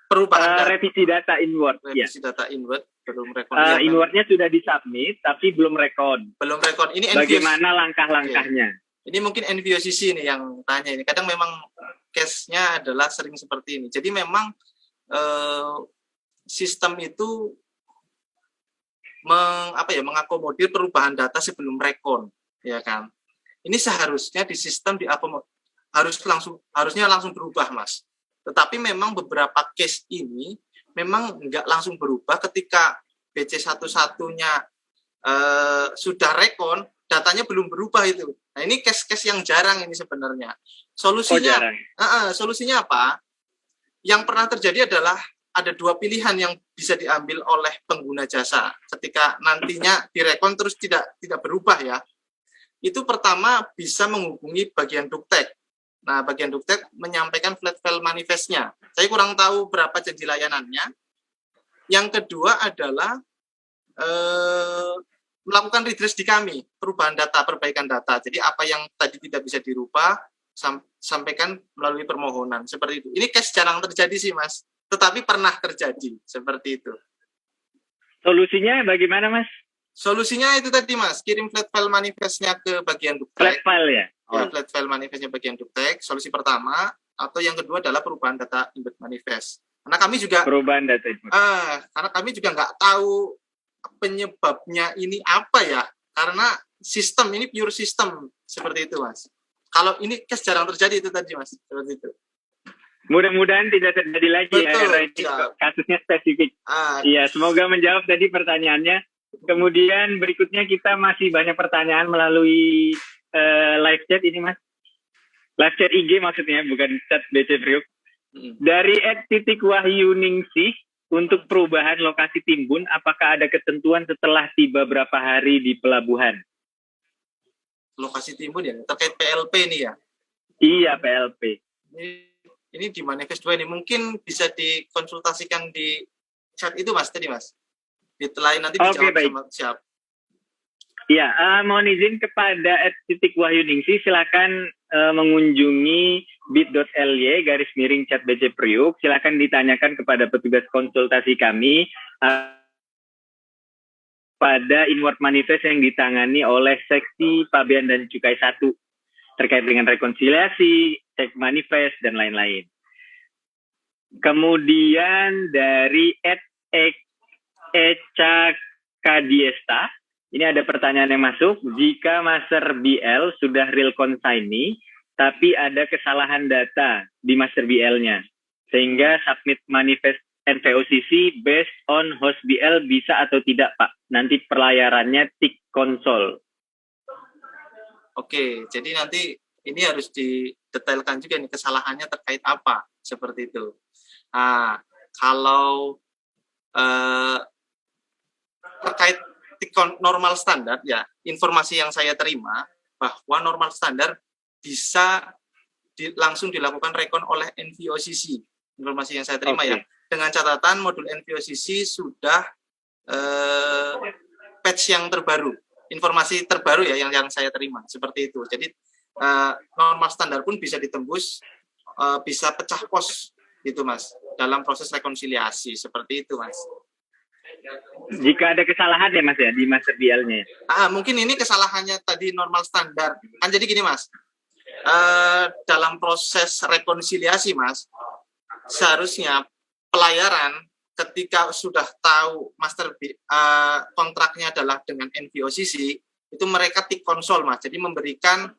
Perubahan revisi data inward. Revisi data inward. Belum rekon. Inwardnya sudah disubmit, tapi belum rekon. Ini bagaimana langkah-langkahnya? Ini mungkin NVOCC nih yang tanya ini. Kadang memang case-nya adalah sering seperti ini. Jadi memang sistem itu mengakomodir perubahan data sebelum rekon, ya kan? Ini seharusnya di sistem harusnya langsung berubah, Mas. Tetapi memang beberapa case ini memang nggak langsung berubah ketika BC11-nya sudah rekon, datanya belum berubah itu. Nah, ini case-case yang jarang ini sebenarnya. Solusinya apa? Yang pernah terjadi adalah ada dua pilihan yang bisa diambil oleh pengguna jasa ketika nantinya direkon terus tidak berubah ya. Itu pertama bisa menghubungi bagian Duktek. Nah, bagian Duktek menyampaikan flat file manifestnya. Saya kurang tahu berapa janji layanannya. Yang kedua adalah melakukan redress di kami, perubahan data, perbaikan data. Jadi apa yang tadi tidak bisa dirubah, sampaikan melalui permohonan. Seperti itu. Ini case jarang terjadi sih, Mas. Tetapi pernah terjadi. Seperti itu. Solusinya bagaimana, Mas? Solusinya itu tadi, Mas. Kirim flat file manifestnya ke bagian Duktek. Flat file ya? Ya, flat file manifestnya bagian Duktek. Solusi pertama. Atau yang kedua adalah perubahan data embed manifest. Karena kami juga... Perubahan data embed. Karena kami juga nggak tahu penyebabnya ini apa ya. Karena sistem, ini pure sistem. Seperti itu, Mas. Kalau ini case jarang terjadi itu tadi, Mas. Seperti itu. Mudah-mudahan tidak terjadi lagi. Betul, ya, karena ini kasusnya spesifik. Iya, semoga menjawab tadi pertanyaannya. Kemudian berikutnya kita masih banyak pertanyaan melalui live chat ini, Mas. Live chat IG maksudnya, bukan chat BC Priuk. Dari @wahyuningsih, untuk perubahan lokasi timbun, apakah ada ketentuan setelah tiba berapa hari di pelabuhan? Lokasi timbun ya, terkait PLP ini ya? Iya, PLP. Ini di manifest 2 ini. Mungkin bisa dikonsultasikan di chat itu, Mas, tadi, Mas. Ditelah nanti dijawab sama siap. Ya, mohon izin kepada @wahyuningsih, silakan mengunjungi bit.ly/chat BC Priuk. Silakan ditanyakan kepada petugas konsultasi kami pada inward manifest yang ditangani oleh seksi Pabean dan Cukai 1 terkait dengan rekonsiliasi, cek manifest dan lain-lain. Kemudian dari @Eca Kadiesta, ini ada pertanyaan yang masuk. Jika Master BL sudah real consignee, tapi ada kesalahan data di Master BL-nya, sehingga submit manifest NVOCC based on host BL bisa atau tidak, Pak? Nanti pelayarannya tick console. Oke, jadi nanti ini harus didetailkan juga nih kesalahannya terkait apa, seperti itu. Nah, kalau terkait normal standar ya, informasi yang saya terima bahwa normal standar bisa langsung dilakukan rekon oleh NVOCC. Informasi yang saya terima ya, dengan catatan modul NVOCC sudah patch yang terbaru, informasi terbaru ya yang saya terima seperti itu. Jadi normal standar pun bisa ditembus, bisa pecah pos gitu, Mas, dalam proses rekonsiliasi seperti itu, Mas. Jika ada kesalahan ya, Mas, ya, di Master BL-nya. Mungkin ini kesalahannya tadi normal standar. Kan jadi gini, Mas. Dalam proses rekonsiliasi, Mas, seharusnya pelayaran ketika sudah tahu Master kontraknya adalah dengan NVOCC, itu mereka tick konsol, Mas. Jadi memberikan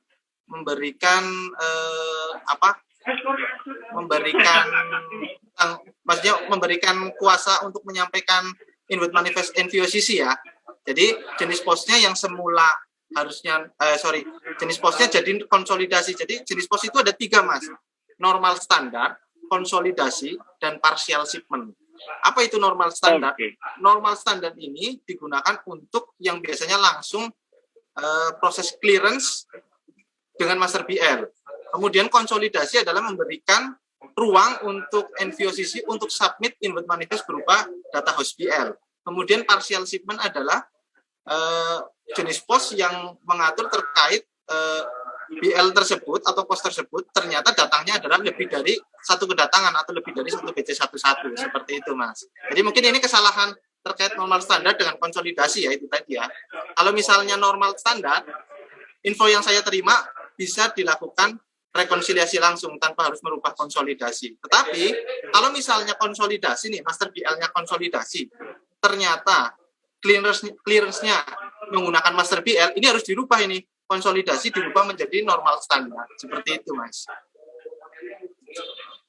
maksudnya memberikan kuasa untuk menyampaikan inward manifest NVOCC ya. Jadi jenis posnya yang semula harusnya jenis posnya jadi konsolidasi. Jadi jenis pos itu ada 3, Mas. Normal standar, konsolidasi, dan partial shipment. Apa itu normal standar? Normal standar ini digunakan untuk yang biasanya langsung proses clearance dengan Master BL. Kemudian konsolidasi adalah memberikan ruang untuk NVOCC untuk submit inward manifest berupa data host BL. Kemudian partial shipment adalah jenis pos yang mengatur terkait BL tersebut atau pos tersebut ternyata datangnya adalah lebih dari satu kedatangan atau lebih dari satu BC11 seperti itu, Mas. Jadi mungkin ini kesalahan terkait normal standar dengan konsolidasi ya, itu tadi ya. Kalau misalnya normal standar, info yang saya terima bisa dilakukan rekonsiliasi langsung tanpa harus merubah konsolidasi. Tetapi kalau misalnya konsolidasi nih, Master BL-nya konsolidasi, ternyata clearance-nya menggunakan Master BL, ini harus dirubah ini. Konsolidasi dirubah menjadi normal standar. Seperti itu, Mas.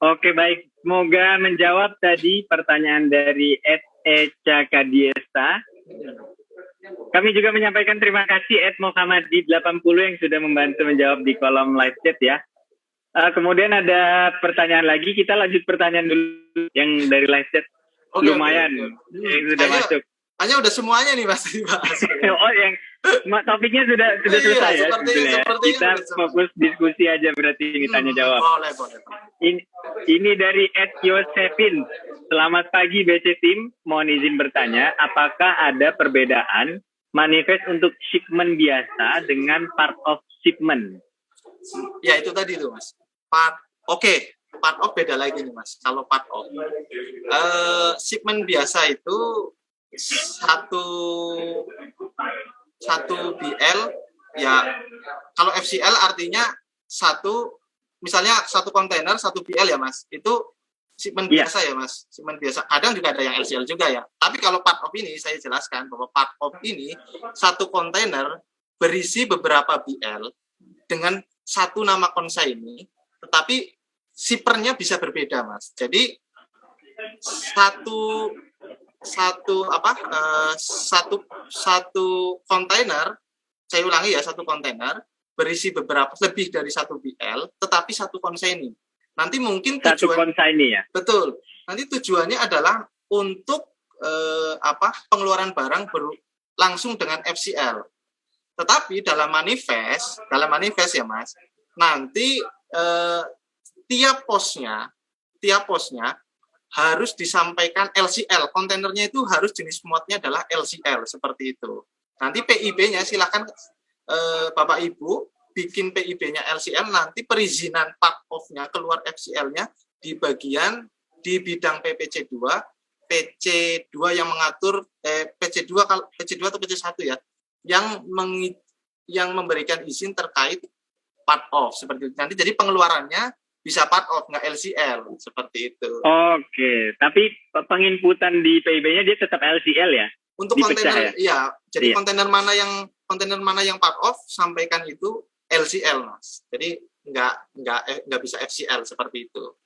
Oke, baik. Semoga menjawab tadi pertanyaan dari Eca Kadiesta. Kami juga menyampaikan terima kasih @Muhammadi80 yang sudah membantu menjawab di kolom live chat ya. Kemudian ada pertanyaan lagi, kita lanjut pertanyaan dulu yang dari live chat. Oke, lumayan. oke. Sudah masuk. Hanya udah semuanya nih Mas dibahas. Oh, yang topiknya sudah Iya, selesai ya sepertinya sebetulnya. Kita fokus diskusi aja berarti ini tanya jawab. Boleh. Ini dari Ed Yosefin. Selamat pagi BC Team. Mohon izin bertanya, apakah ada perbedaan manifest untuk shipment biasa dengan part of shipment? Ya itu tadi tuh Mas. Part of beda lagi nih Mas. Kalau part of shipment biasa itu satu BL ya. Kalau FCL artinya misalnya satu kontainer satu BL ya Mas. Itu shipment biasa ya Mas. Shipment biasa. Kadang juga ada yang LCL juga ya. Tapi kalau part of ini saya jelaskan bahwa part of ini satu kontainer berisi beberapa BL dengan satu nama consignee, tetapi shippernya bisa berbeda Mas. Jadi satu kontainer, saya ulangi ya, satu kontainer berisi lebih dari satu BL, tetapi satu consignee. Nanti mungkin satu consignee ya. Betul. Nanti tujuannya adalah untuk pengeluaran barang langsung dengan FCL. Tetapi dalam manifest ya Mas, nanti tiap posnya harus disampaikan LCL. Kontainernya itu harus jenis muatnya adalah LCL seperti itu. Nanti PIB-nya silakan Bapak Ibu bikin PIB-nya LCL, nanti perizinan part of-nya keluar FCL-nya di bidang PPC2 yang mengatur PC2 atau PC1 ya, yang memberikan izin terkait part of seperti itu. Nanti jadi pengeluarannya bisa part of, nggak LCL seperti itu. Oke, tapi penginputan di PIB-nya dia tetap LCL ya? Untuk kontainer ya. Jadi kontainer mana yang part of sampaikan itu LCL Mas. Jadi nggak bisa FCL seperti itu.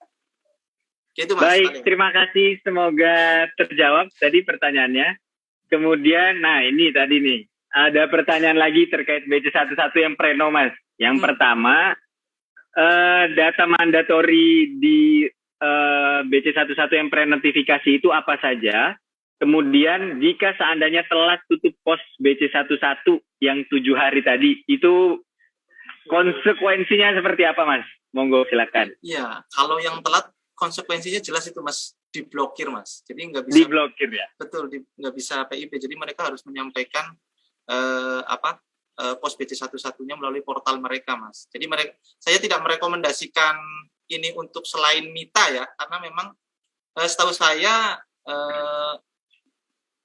Gitu Mas. Baik, terima kasih. Semoga terjawab tadi pertanyaannya. Kemudian, nah ini tadi nih. Ada pertanyaan lagi terkait BC11 yang preno, Mas. Yang pertama, data mandatori di BC11 yang pre-notifikasi itu apa saja? Kemudian, jika seandainya telat tutup pos BC11 yang 7 hari tadi, itu konsekuensinya seperti apa, Mas? Monggo, silakan. Iya, kalau yang telat, konsekuensinya jelas itu, Mas. Diblokir, Mas. Jadi nggak bisa. Diblokir ya? Betul, nggak bisa PIB. Jadi mereka harus menyampaikan pos BC11-nya melalui portal mereka, Mas. Jadi saya tidak merekomendasikan ini untuk selain MITA ya, karena memang setahu saya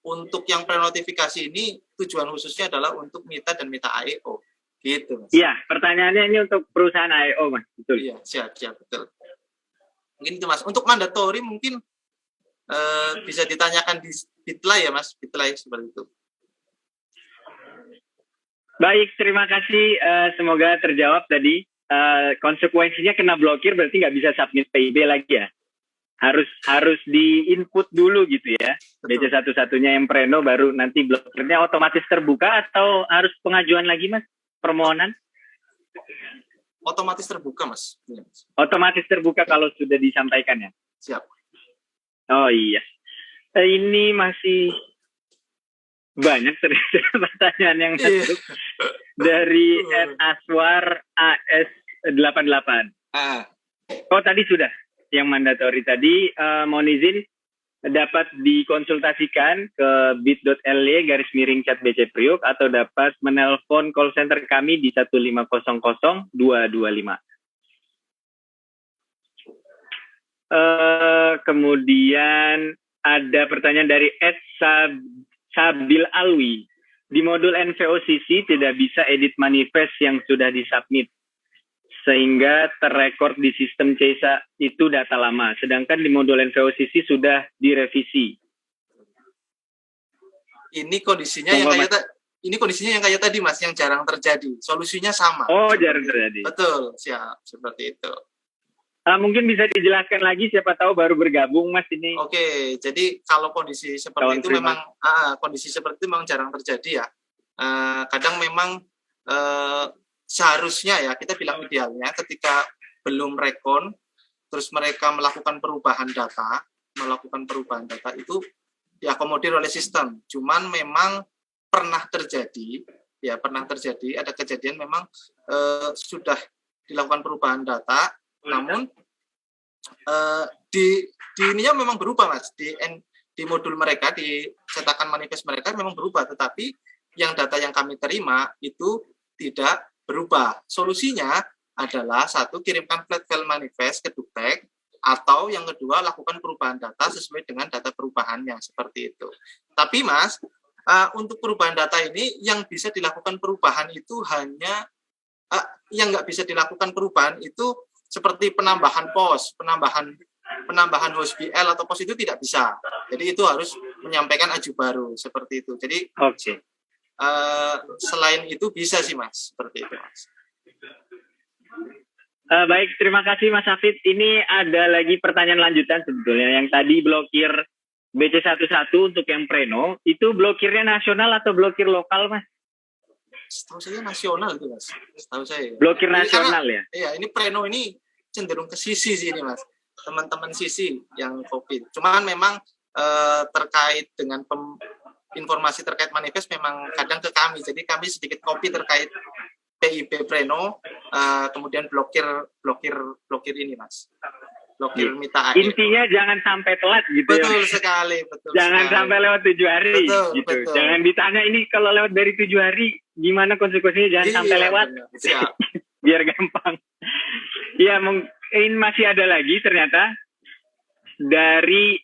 untuk yang pre-notifikasi ini tujuan khususnya adalah untuk MITA dan MITA AEO. Gitu, Mas. Iya, pertanyaannya ini untuk perusahaan AEO, Mas. Betul. Iya, siap, betul. Mungkin itu, Mas. Untuk mandatori mungkin bisa ditanyakan di Bitly ya, Mas. Bitly seperti itu. Baik, terima kasih. Semoga terjawab tadi. Konsekuensinya kena blokir berarti nggak bisa submit PIB lagi ya? Harus di-input dulu gitu ya. BC11-nya yang preno baru nanti blokirnya otomatis terbuka atau harus pengajuan lagi, Mas? Permohonan? Otomatis terbuka, Mas. Otomatis terbuka kalau sudah disampaikan ya? Siap. Oh iya. Ini masih banyak pertanyaan yang masuk dari Aswar AS88. Oh tadi sudah yang mandatori tadi, mohon izin dapat dikonsultasikan ke bit.ly/chat BC Priok atau dapat menelpon call center kami di 1500225. Kemudian ada pertanyaan dari Ed Sabil Alwi. Di modul NVOCC tidak bisa edit manifest yang sudah disubmit, sehingga terrekord di sistem CESA itu data lama. Sedangkan di modul NVOCC sudah direvisi. Ini kondisinya yang kayak tadi, Mas, yang jarang terjadi. Solusinya sama. Oh, jarang terjadi. Betul, siap, seperti itu. Mungkin bisa dijelaskan lagi, siapa tahu baru bergabung, Mas, ini. Oke, jadi kalau kondisi seperti itu memang jarang terjadi ya. Kadang memang seharusnya ya, kita bilang idealnya ketika belum rekon, terus mereka melakukan perubahan data, melakukan perubahan data itu diakomodir oleh sistem. Cuman memang pernah terjadi ada kejadian memang sudah dilakukan perubahan data, namun di ininya memang berubah, Mas. Di modul mereka, di cetakan manifest mereka memang berubah, tetapi yang data yang kami terima itu tidak berubah. Solusinya adalah satu, kirimkan flat file manifest ke Duktek, atau yang kedua, lakukan perubahan data sesuai dengan data perubahannya, seperti itu. Tapi Mas, untuk perubahan data ini yang bisa dilakukan perubahan itu hanya yang nggak bisa dilakukan perubahan itu seperti penambahan pos, penambahan host BL atau pos itu tidak bisa. Jadi itu harus menyampaikan aju baru, seperti itu. Jadi selain itu bisa sih Mas, seperti itu Mas. Baik, terima kasih Mas Hafid. Ini ada lagi pertanyaan lanjutan sebetulnya. Yang tadi blokir BC11 untuk yang Preno, itu blokirnya nasional atau blokir lokal, Mas? Setahu saya nasional itu, Mas. Setahu saya. Blokir nasional ya? Iya, ini Preno ini cenderung ke sisi sih ini, Mas. Teman-teman sisi yang COVID. Cuman memang terkait dengan informasi terkait manifest memang kadang ke kami. Jadi kami sedikit copy terkait PIB Preno, kemudian blokir ini, Mas. Blokir mita air. Intinya jangan sampai telat gitu. Betul ya. Sekali. Jangan sampai lewat 7 hari. Betul, gitu. betul. Jangan ditanya ini kalau lewat dari 7 hari gimana konsekuensinya, jangan sampai lewat. Siap. Biar gampang. Ya, mungkin masih ada lagi ternyata dari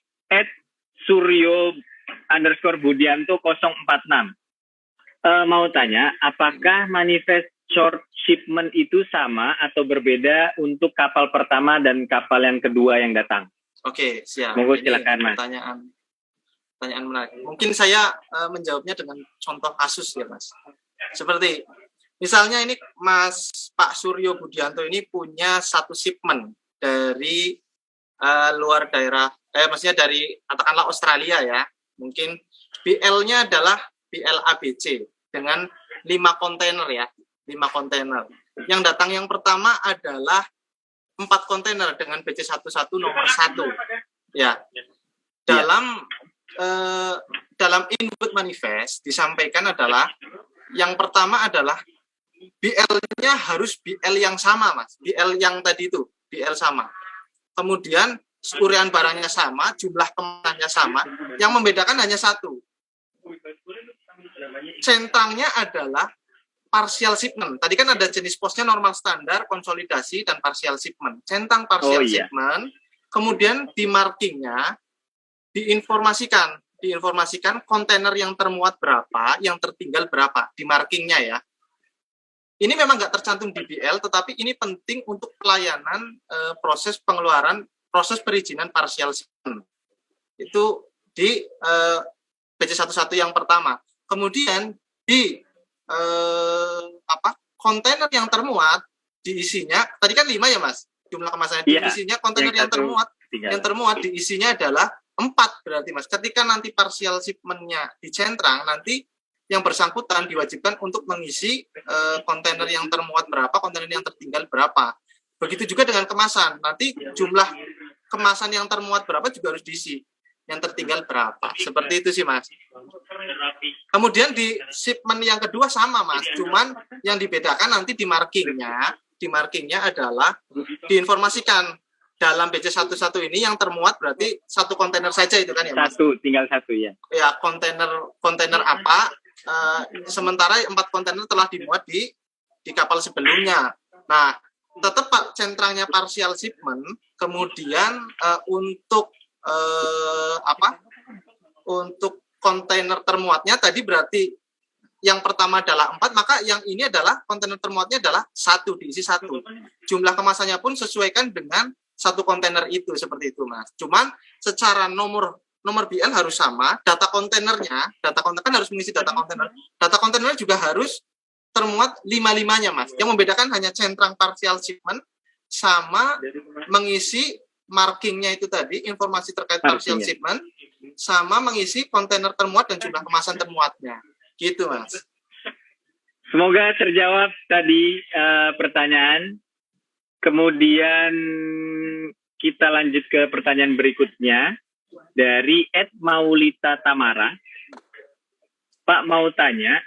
@suryo_budianto 046. Mau tanya, apakah manifest short shipment itu sama atau berbeda untuk kapal pertama dan kapal yang kedua yang datang? Oke, siap. Monggo silakan, Mas. Pertanyaan menarik. Mungkin saya menjawabnya dengan contoh kasus ya, Mas. Seperti misalnya ini Pak Suryo Budianto ini punya satu shipment dari luar daerah, maksudnya dari katakanlah Australia ya. Mungkin BL-nya adalah BL ABC dengan 5 kontainer ya. 5 kontainer. Yang datang yang pertama adalah 4 kontainer dengan BC11 nomor 1. Ya. Dalam input manifest disampaikan adalah yang pertama adalah BL-nya harus BL yang sama, Mas. BL yang tadi itu, BL sama. Kemudian urian barangnya sama, jumlah kemasannya sama, yang membedakan hanya satu. Centangnya adalah partial shipment. Tadi kan ada jenis posnya normal standar, konsolidasi, dan partial shipment. Centang partial shipment, kemudian di markingnya diinformasikan kontainer yang termuat berapa, yang tertinggal berapa, di markingnya ya. Ini memang nggak tercantum di BL, tetapi ini penting untuk pelayanan proses pengeluaran, proses perizinan partial shipment. Itu di BC11 yang pertama. Kemudian di kontainer yang termuat diisinya tadi kan 5 ya Mas jumlah kemasannya, diisinya kontainer yang termuat diisinya adalah 4 berarti Mas. Ketika nanti partial shipment-nya dicentrang, nanti yang bersangkutan diwajibkan untuk mengisi kontainer yang termuat berapa, kontainer yang tertinggal berapa. Begitu juga dengan kemasan, nanti jumlah kemasan yang termuat berapa juga harus diisi, yang tertinggal berapa. Seperti itu sih Mas. Kemudian di shipment yang kedua sama Mas, cuman yang dibedakan nanti di markingnya adalah diinformasikan dalam BC11 ini yang termuat berarti 1 kontainer saja itu kan ya Mas? Tinggal 1 ya. Ya, kontainer apa, sementara 4 kontainer telah dimuat di kapal sebelumnya. Nah, tetap Pak centrangnya partial shipment, kemudian untuk kontainer termuatnya tadi berarti yang pertama adalah 4, maka yang ini adalah kontainer termuatnya adalah 1, diisi 1. Jumlah kemasannya pun sesuaikan dengan 1 kontainer itu, seperti itu Mas. Cuman secara nomor BL harus sama, data kontainer kan harus mengisi data kontainer. Data kontainer juga harus termuat 5-5-nya Mas. Yang membedakan hanya centrang partial shipment sama mengisi markingnya itu tadi, informasi terkait partial shipment, sama mengisi kontainer termuat dan jumlah kemasan termuatnya. Gitu, Mas. Semoga terjawab tadi pertanyaan. Kemudian kita lanjut ke pertanyaan berikutnya. dari @Maulita Tamara. Pak mau tanya,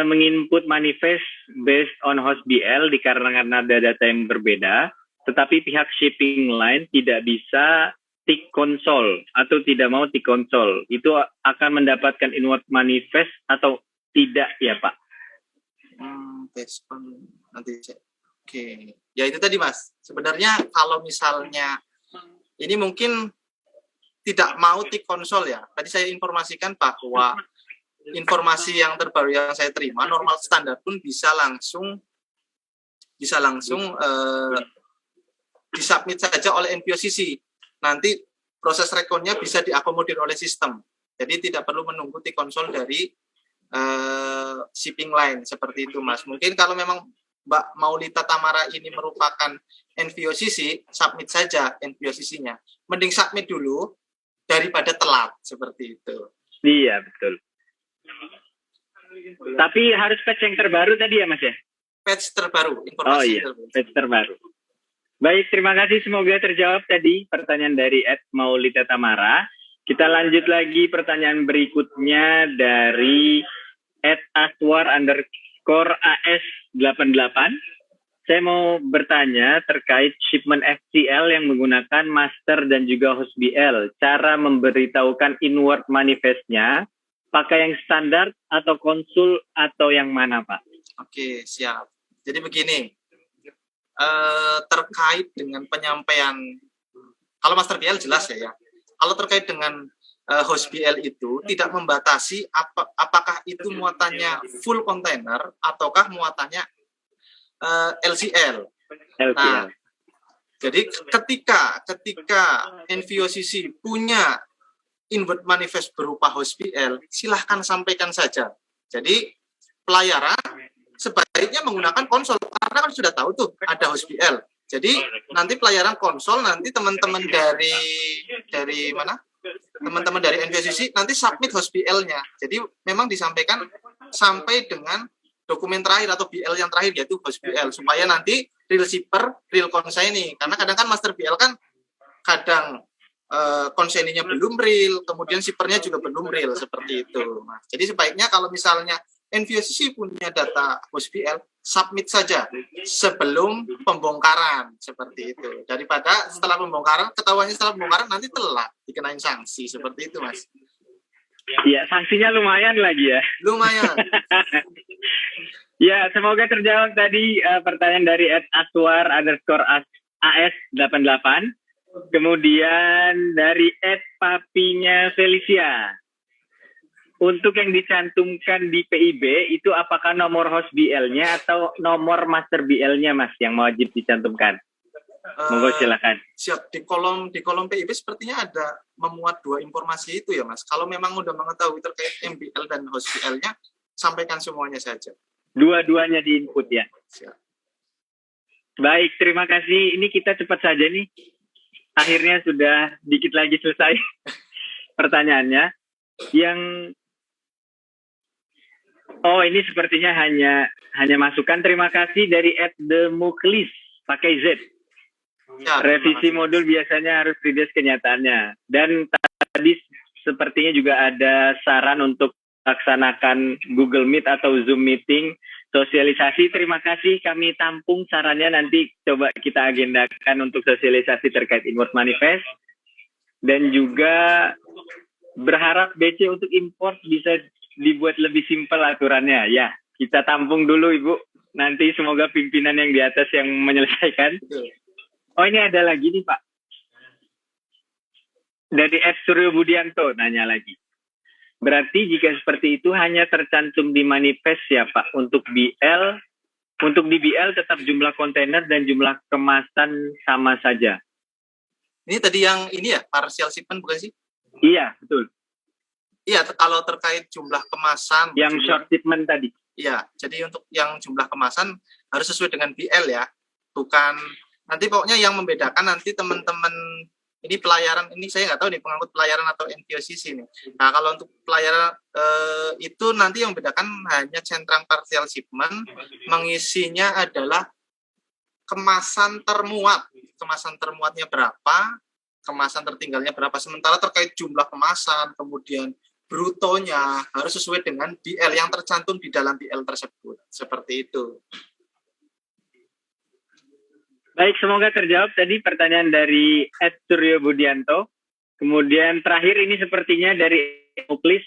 menginput manifest based on host BL dikarenakan ada data yang berbeda, tetapi pihak shipping line tidak bisa tick console atau tidak mau tick console. Itu akan mendapatkan inward manifest atau tidak ya Pak? Based on nanti cek. Oke, ya itu tadi Mas. Sebenarnya kalau misalnya ini mungkin tidak mau tick console ya. Tadi saya informasikan bahwa informasi yang terbaru yang saya terima normal standar pun bisa langsung disubmit saja oleh NPOCC. Nanti proses rekonnya bisa diakomodir oleh sistem. Jadi tidak perlu menunggu tick console dari shipping line seperti itu Mas. Mungkin kalau memang Mbak Maulita Tamara ini merupakan NVOCC, submit saja NVOCC-nya. Mending submit dulu daripada telat seperti itu. Iya betul. Tapi harus patch yang terbaru tadi ya Mas ya? Patch terbaru, informasi terbaru. Patch terbaru. Baik, terima kasih. Semoga terjawab tadi pertanyaan dari @Maulita Tamara. Kita lanjut lagi pertanyaan berikutnya dari @aswar_as88. Saya mau bertanya terkait shipment FCL yang menggunakan master dan juga host BL. Cara memberitahukan inward manifestnya, pakai yang standar atau konsul atau yang mana Pak? Oke, siap. Jadi begini, terkait dengan penyampaian, kalau master BL jelas ya. Kalau terkait dengan host BL itu tidak membatasi apakah itu muatannya full container ataukah muatannya LCL. Nah, jadi ketika NVOCC punya inward manifest berupa host BL, silahkan sampaikan saja. Jadi pelayaran sebaiknya menggunakan konsol karena kan sudah tahu tuh ada host BL. Jadi nanti pelayaran konsol, nanti teman-teman dari mana? Teman-teman dari NVOCC nanti submit host BL-nya. Jadi memang disampaikan sampai dengan dokumen terakhir atau BL yang terakhir yaitu host BL supaya nanti real shipper, real consignee. Karena kadang kan master BL kan kadang consignee-nya belum real, kemudian shippernya juga belum real seperti itu. Nah, jadi sebaiknya kalau misalnya NVOCC punya data host BL, submit saja sebelum pembongkaran seperti itu. Daripada setelah pembongkaran, ketahuannya setelah pembongkaran nanti telat dikenain sanksi seperti itu, Mas. Iya, sanksinya lumayan lagi ya. Lumayan. Ya, semoga terjawab tadi pertanyaan dari @aswar_as88. Kemudian dari @papinya Felicia. Untuk yang dicantumkan di PIB, itu apakah nomor host BL-nya atau nomor master BL-nya, Mas, yang wajib dicantumkan? Monggo silakan. Siap, di kolom PIB sepertinya ada memuat dua informasi itu ya Mas. Kalau memang udah mengetahui terkait MBL dan host BL-nya, sampaikan semuanya saja. Dua-duanya di input ya. Siap. Baik, terima kasih. Ini kita cepat saja nih. Akhirnya sudah dikit lagi selesai pertanyaannya. Ini sepertinya hanya masukan. Terima kasih dari @demuklis pakai Z. Ya, revisi modul biasanya harus redes kenyataannya. Dan tadi sepertinya juga ada saran untuk laksanakan Google Meet atau Zoom meeting sosialisasi. Terima kasih, kami tampung sarannya, nanti coba kita agendakan untuk sosialisasi terkait inward manifest. Dan juga berharap BC untuk import bisa dibuat lebih simpel aturannya. Ya, kita tampung dulu Ibu. Nanti semoga pimpinan yang di atas yang menyelesaikan. Oh, ini ada lagi nih Pak. Dari Suryo Budianto nanya lagi. Berarti jika seperti itu hanya tercantum di manifest ya Pak. Untuk BL, untuk di BL tetap jumlah kontainer dan jumlah kemasan sama saja. Ini tadi yang ini ya, partial shipment bukan sih? Iya, betul. Iya, kalau terkait jumlah kemasan. Yang short shipment tadi. Iya, jadi untuk yang jumlah kemasan harus sesuai dengan BL ya. Bukan, nanti pokoknya yang membedakan nanti teman-teman, ini pelayaran, ini saya nggak tahu nih pengangkut pelayaran atau NVOCC nih. Nah, kalau untuk pelayaran itu nanti yang membedakan hanya centang partial shipment, mengisinya adalah kemasan termuat. Kemasan termuatnya berapa, kemasan tertinggalnya berapa. Sementara terkait jumlah kemasan, kemudian brutonya harus sesuai dengan BL yang tercantum di dalam BL tersebut. Seperti itu. Baik, semoga terjawab tadi pertanyaan dari Ed Suryo Budianto. Kemudian terakhir ini sepertinya dari Muklis.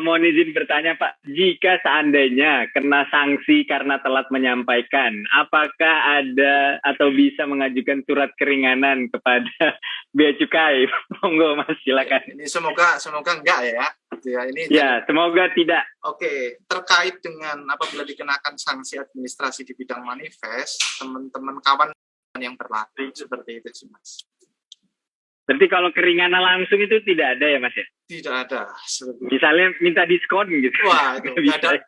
Mohon izin bertanya Pak, jika seandainya kena sanksi karena telat menyampaikan, apakah ada atau bisa mengajukan surat keringanan kepada Bea Cukai? Monggo Mas, silakan. Ini semoga enggak ya. Ini ya, semoga tidak. Oke, terkait dengan apabila dikenakan sanksi administrasi di bidang manifest, teman-teman kawan yang berlatih seperti itu sih Mas. Berarti kalau keringanan langsung itu tidak ada ya Mas ya? Tidak ada. Misalnya minta diskon gitu. Wah, itu nggak ada.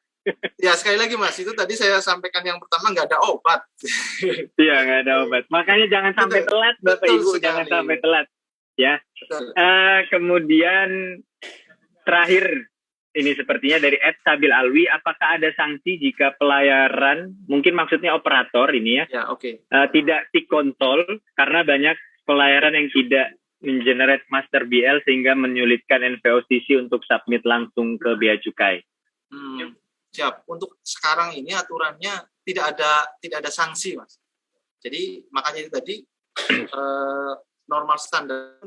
Ya sekali lagi Mas, itu tadi saya sampaikan yang pertama nggak ada obat. Iya, nggak ada obat. Makanya jangan sampai telat Bapak Ibu, jangan sampai telat. Ya. Kemudian terakhir ini sepertinya dari Ed Sabil Alwi, apakah ada sanksi jika pelayaran, mungkin maksudnya operator ini ya, tidak dikontol karena banyak pelayaran yang tidak mengenerate master BL sehingga menyulitkan NVOCC untuk submit langsung ke Bea Cukai. Siap. Untuk sekarang ini aturannya tidak ada sanksi Mas. Jadi makanya itu tadi normal standar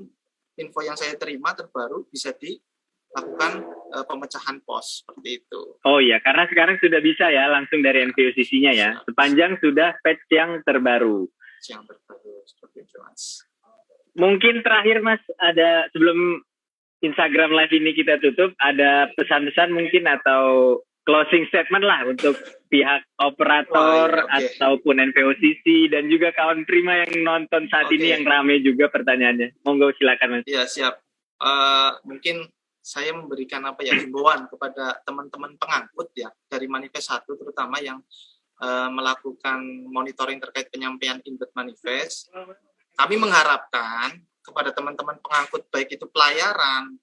info yang saya terima terbaru bisa dilakukan pemecahan pos seperti itu. Oh iya, karena sekarang sudah bisa ya langsung dari NVOCC-nya ya, sepanjang sudah patch yang terbaru. Seperti itu Mas. Mungkin terakhir Mas, ada sebelum Instagram Live ini kita tutup, ada pesan-pesan mungkin atau closing statement lah untuk pihak operator ataupun NVOCC dan juga kawan Prima yang nonton saat ini yang ramai juga pertanyaannya. Monggo silakan Mas. Iya siap. Mungkin saya memberikan himbauan kepada teman-teman pengangkut ya dari Manifest 1 terutama yang melakukan monitoring terkait penyampaian input manifest. Kami mengharapkan kepada teman-teman pengangkut baik itu pelayaran,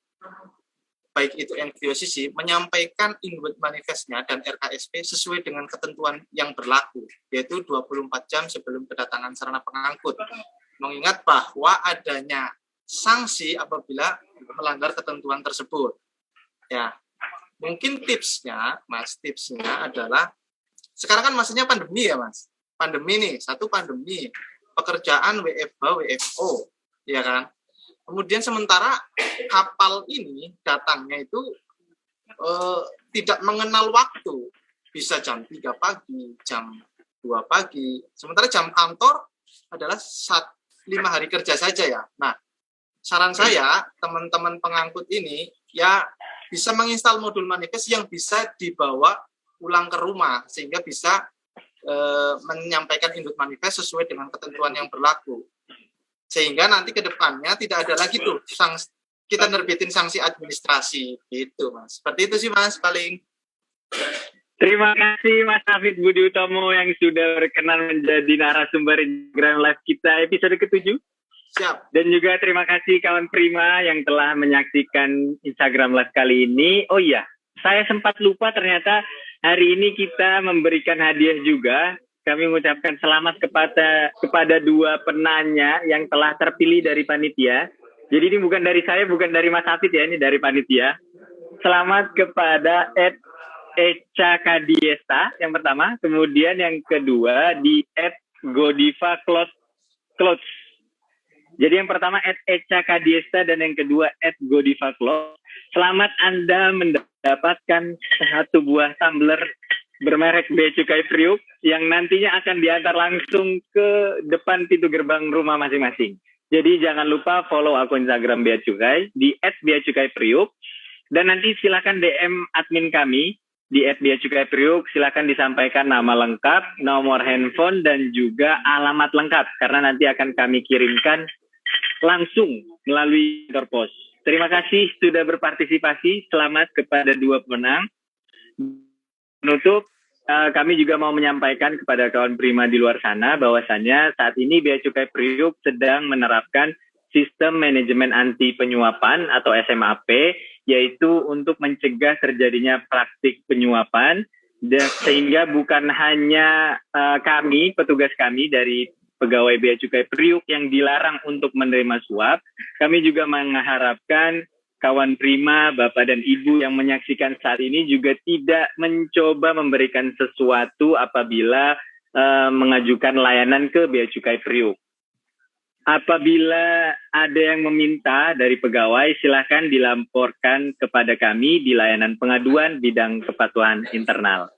baik itu NVOCC, menyampaikan input manifestnya dan RKSP sesuai dengan ketentuan yang berlaku, yaitu 24 jam sebelum kedatangan sarana pengangkut. Mengingat bahwa adanya sanksi apabila melanggar ketentuan tersebut. Ya, mungkin tipsnya adalah, sekarang kan masanya pandemi ya Mas. Pandemi nih, satu pandemi. Pekerjaan WFH, WFO, ya kan. Kemudian sementara kapal ini datangnya itu tidak mengenal waktu, bisa jam 3 pagi, jam 2 pagi. Sementara jam kantor adalah 5 hari kerja saja ya. Nah, saran saya teman-teman pengangkut ini ya bisa menginstal modul manifest yang bisa dibawa pulang ke rumah sehingga bisa menyampaikan input manifest sesuai dengan ketentuan yang berlaku. Sehingga nanti ke depannya tidak ada lagi tuh kita nerbitin sanksi administrasi gitu Mas. Seperti itu sih Mas paling. Terima kasih Mas Hafid Budi Utomo yang sudah berkenan menjadi narasumber Instagram Live kita episode ke-7. Siap. Dan juga terima kasih kawan Prima yang telah menyaksikan Instagram Live kali ini. Oh iya, saya sempat lupa ternyata hari ini kita memberikan hadiah juga. Kami mengucapkan selamat kepada 2 penanya yang telah terpilih dari panitia. Jadi ini bukan dari saya, bukan dari Mas Hafid ya, ini dari panitia. Selamat kepada Echa Kadiesta yang pertama, kemudian yang kedua di @godiva clothes. Jadi yang pertama @Echa Kadiesta dan yang kedua @godiva clothes. Selamat Anda mendapatkan 1 buah tumbler bermerek Bea Cukai Priuk yang nantinya akan diantar langsung ke depan pintu gerbang rumah masing-masing. Jadi jangan lupa follow akun Instagram Bea Cukai di @beacukaipriuk dan nanti silakan DM admin kami di @beacukaipriuk. Silakan disampaikan nama lengkap, nomor handphone dan juga alamat lengkap karena nanti akan kami kirimkan langsung melalui kantor pos. Terima kasih sudah berpartisipasi. Selamat kepada 2 pemenang. Penutup, kami juga mau menyampaikan kepada kawan Prima di luar sana bahwasannya saat ini Bea Cukai Priuk sedang menerapkan sistem manajemen anti penyuapan atau SMAP, yaitu untuk mencegah terjadinya praktik penyuapan, sehingga bukan hanya kami, petugas kami dari pegawai Bea Cukai Priuk yang dilarang untuk menerima suap. Kami juga mengharapkan kawan Prima, Bapak dan Ibu yang menyaksikan saat ini juga tidak mencoba memberikan sesuatu apabila mengajukan layanan ke Bea Cukai Priuk. Apabila ada yang meminta dari pegawai, silakan dilaporkan kepada kami di layanan pengaduan bidang kepatuhan internal.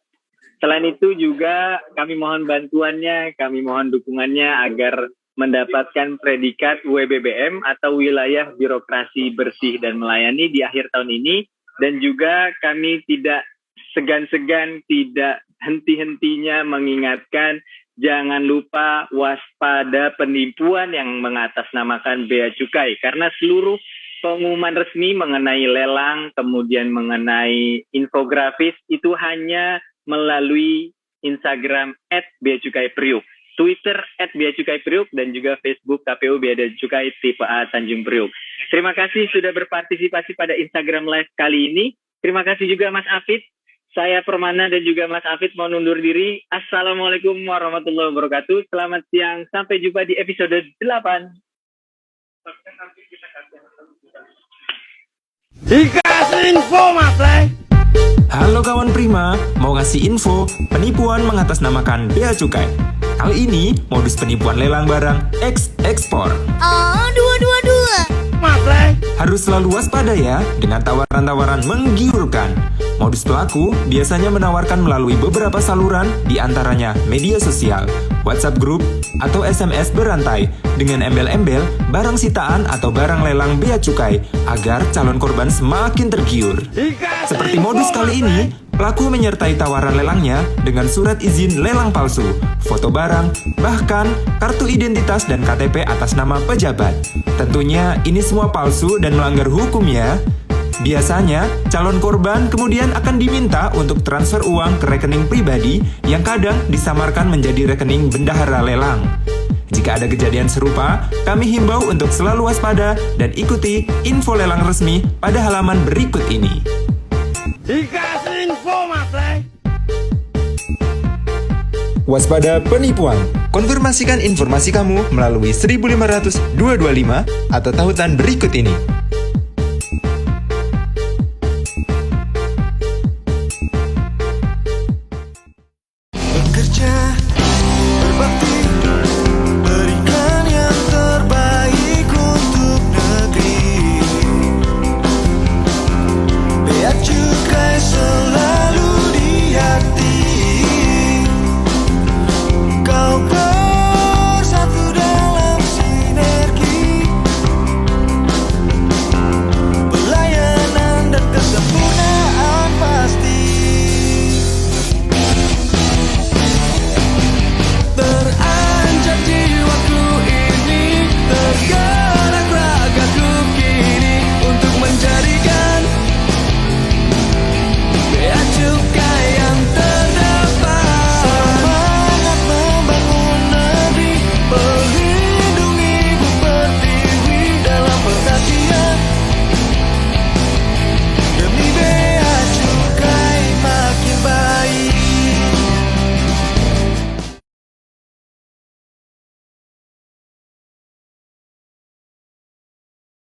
Selain itu juga kami mohon bantuannya, kami mohon dukungannya agar mendapatkan predikat WBBM atau Wilayah Birokrasi Bersih dan Melayani di akhir tahun ini. Dan juga kami tidak segan-segan, tidak henti-hentinya mengingatkan jangan lupa waspada penipuan yang mengatasnamakan Bea Cukai. Karena seluruh pengumuman resmi mengenai lelang, kemudian mengenai infografis, itu hanya melalui Instagram @beacukai_priuk, Twitter @beacukai_priuk, dan juga Facebook KPU Bea dan Cukai Tipe A Tanjung Priuk. Terima kasih sudah berpartisipasi pada Instagram Live kali ini. Terima kasih juga Mas Afid. Saya Permana dan juga Mas Afid mau undur diri. Assalamualaikum warahmatullahi wabarakatuh. Selamat siang. Sampai jumpa di episode 8. Dikasih info, Mas Le. Halo kawan Prima, mau ngasih info penipuan mengatasnamakan Bea Cukai. Kali ini modus penipuan lelang barang ekspor. Oh, dua. Mas Le. Harus selalu waspada ya dengan tawaran-tawaran menggiurkan. Modus pelaku biasanya menawarkan melalui beberapa saluran, di antaranya media sosial, WhatsApp group, atau SMS berantai dengan embel-embel barang sitaan atau barang lelang Bea Cukai agar calon korban semakin tergiur. Seperti modus kali ini, pelaku menyertai tawaran lelangnya dengan surat izin lelang palsu, foto barang, bahkan kartu identitas dan KTP atas nama pejabat. Tentunya ini semua palsu dan melanggar hukum ya. Biasanya, calon korban kemudian akan diminta untuk transfer uang ke rekening pribadi yang kadang disamarkan menjadi rekening bendahara lelang. Jika ada kejadian serupa, kami himbau untuk selalu waspada dan ikuti info lelang resmi pada halaman berikut ini. Dikasih info, Mas Le. Waspada penipuan. Konfirmasikan informasi kamu melalui 1500225 atau tautan berikut ini.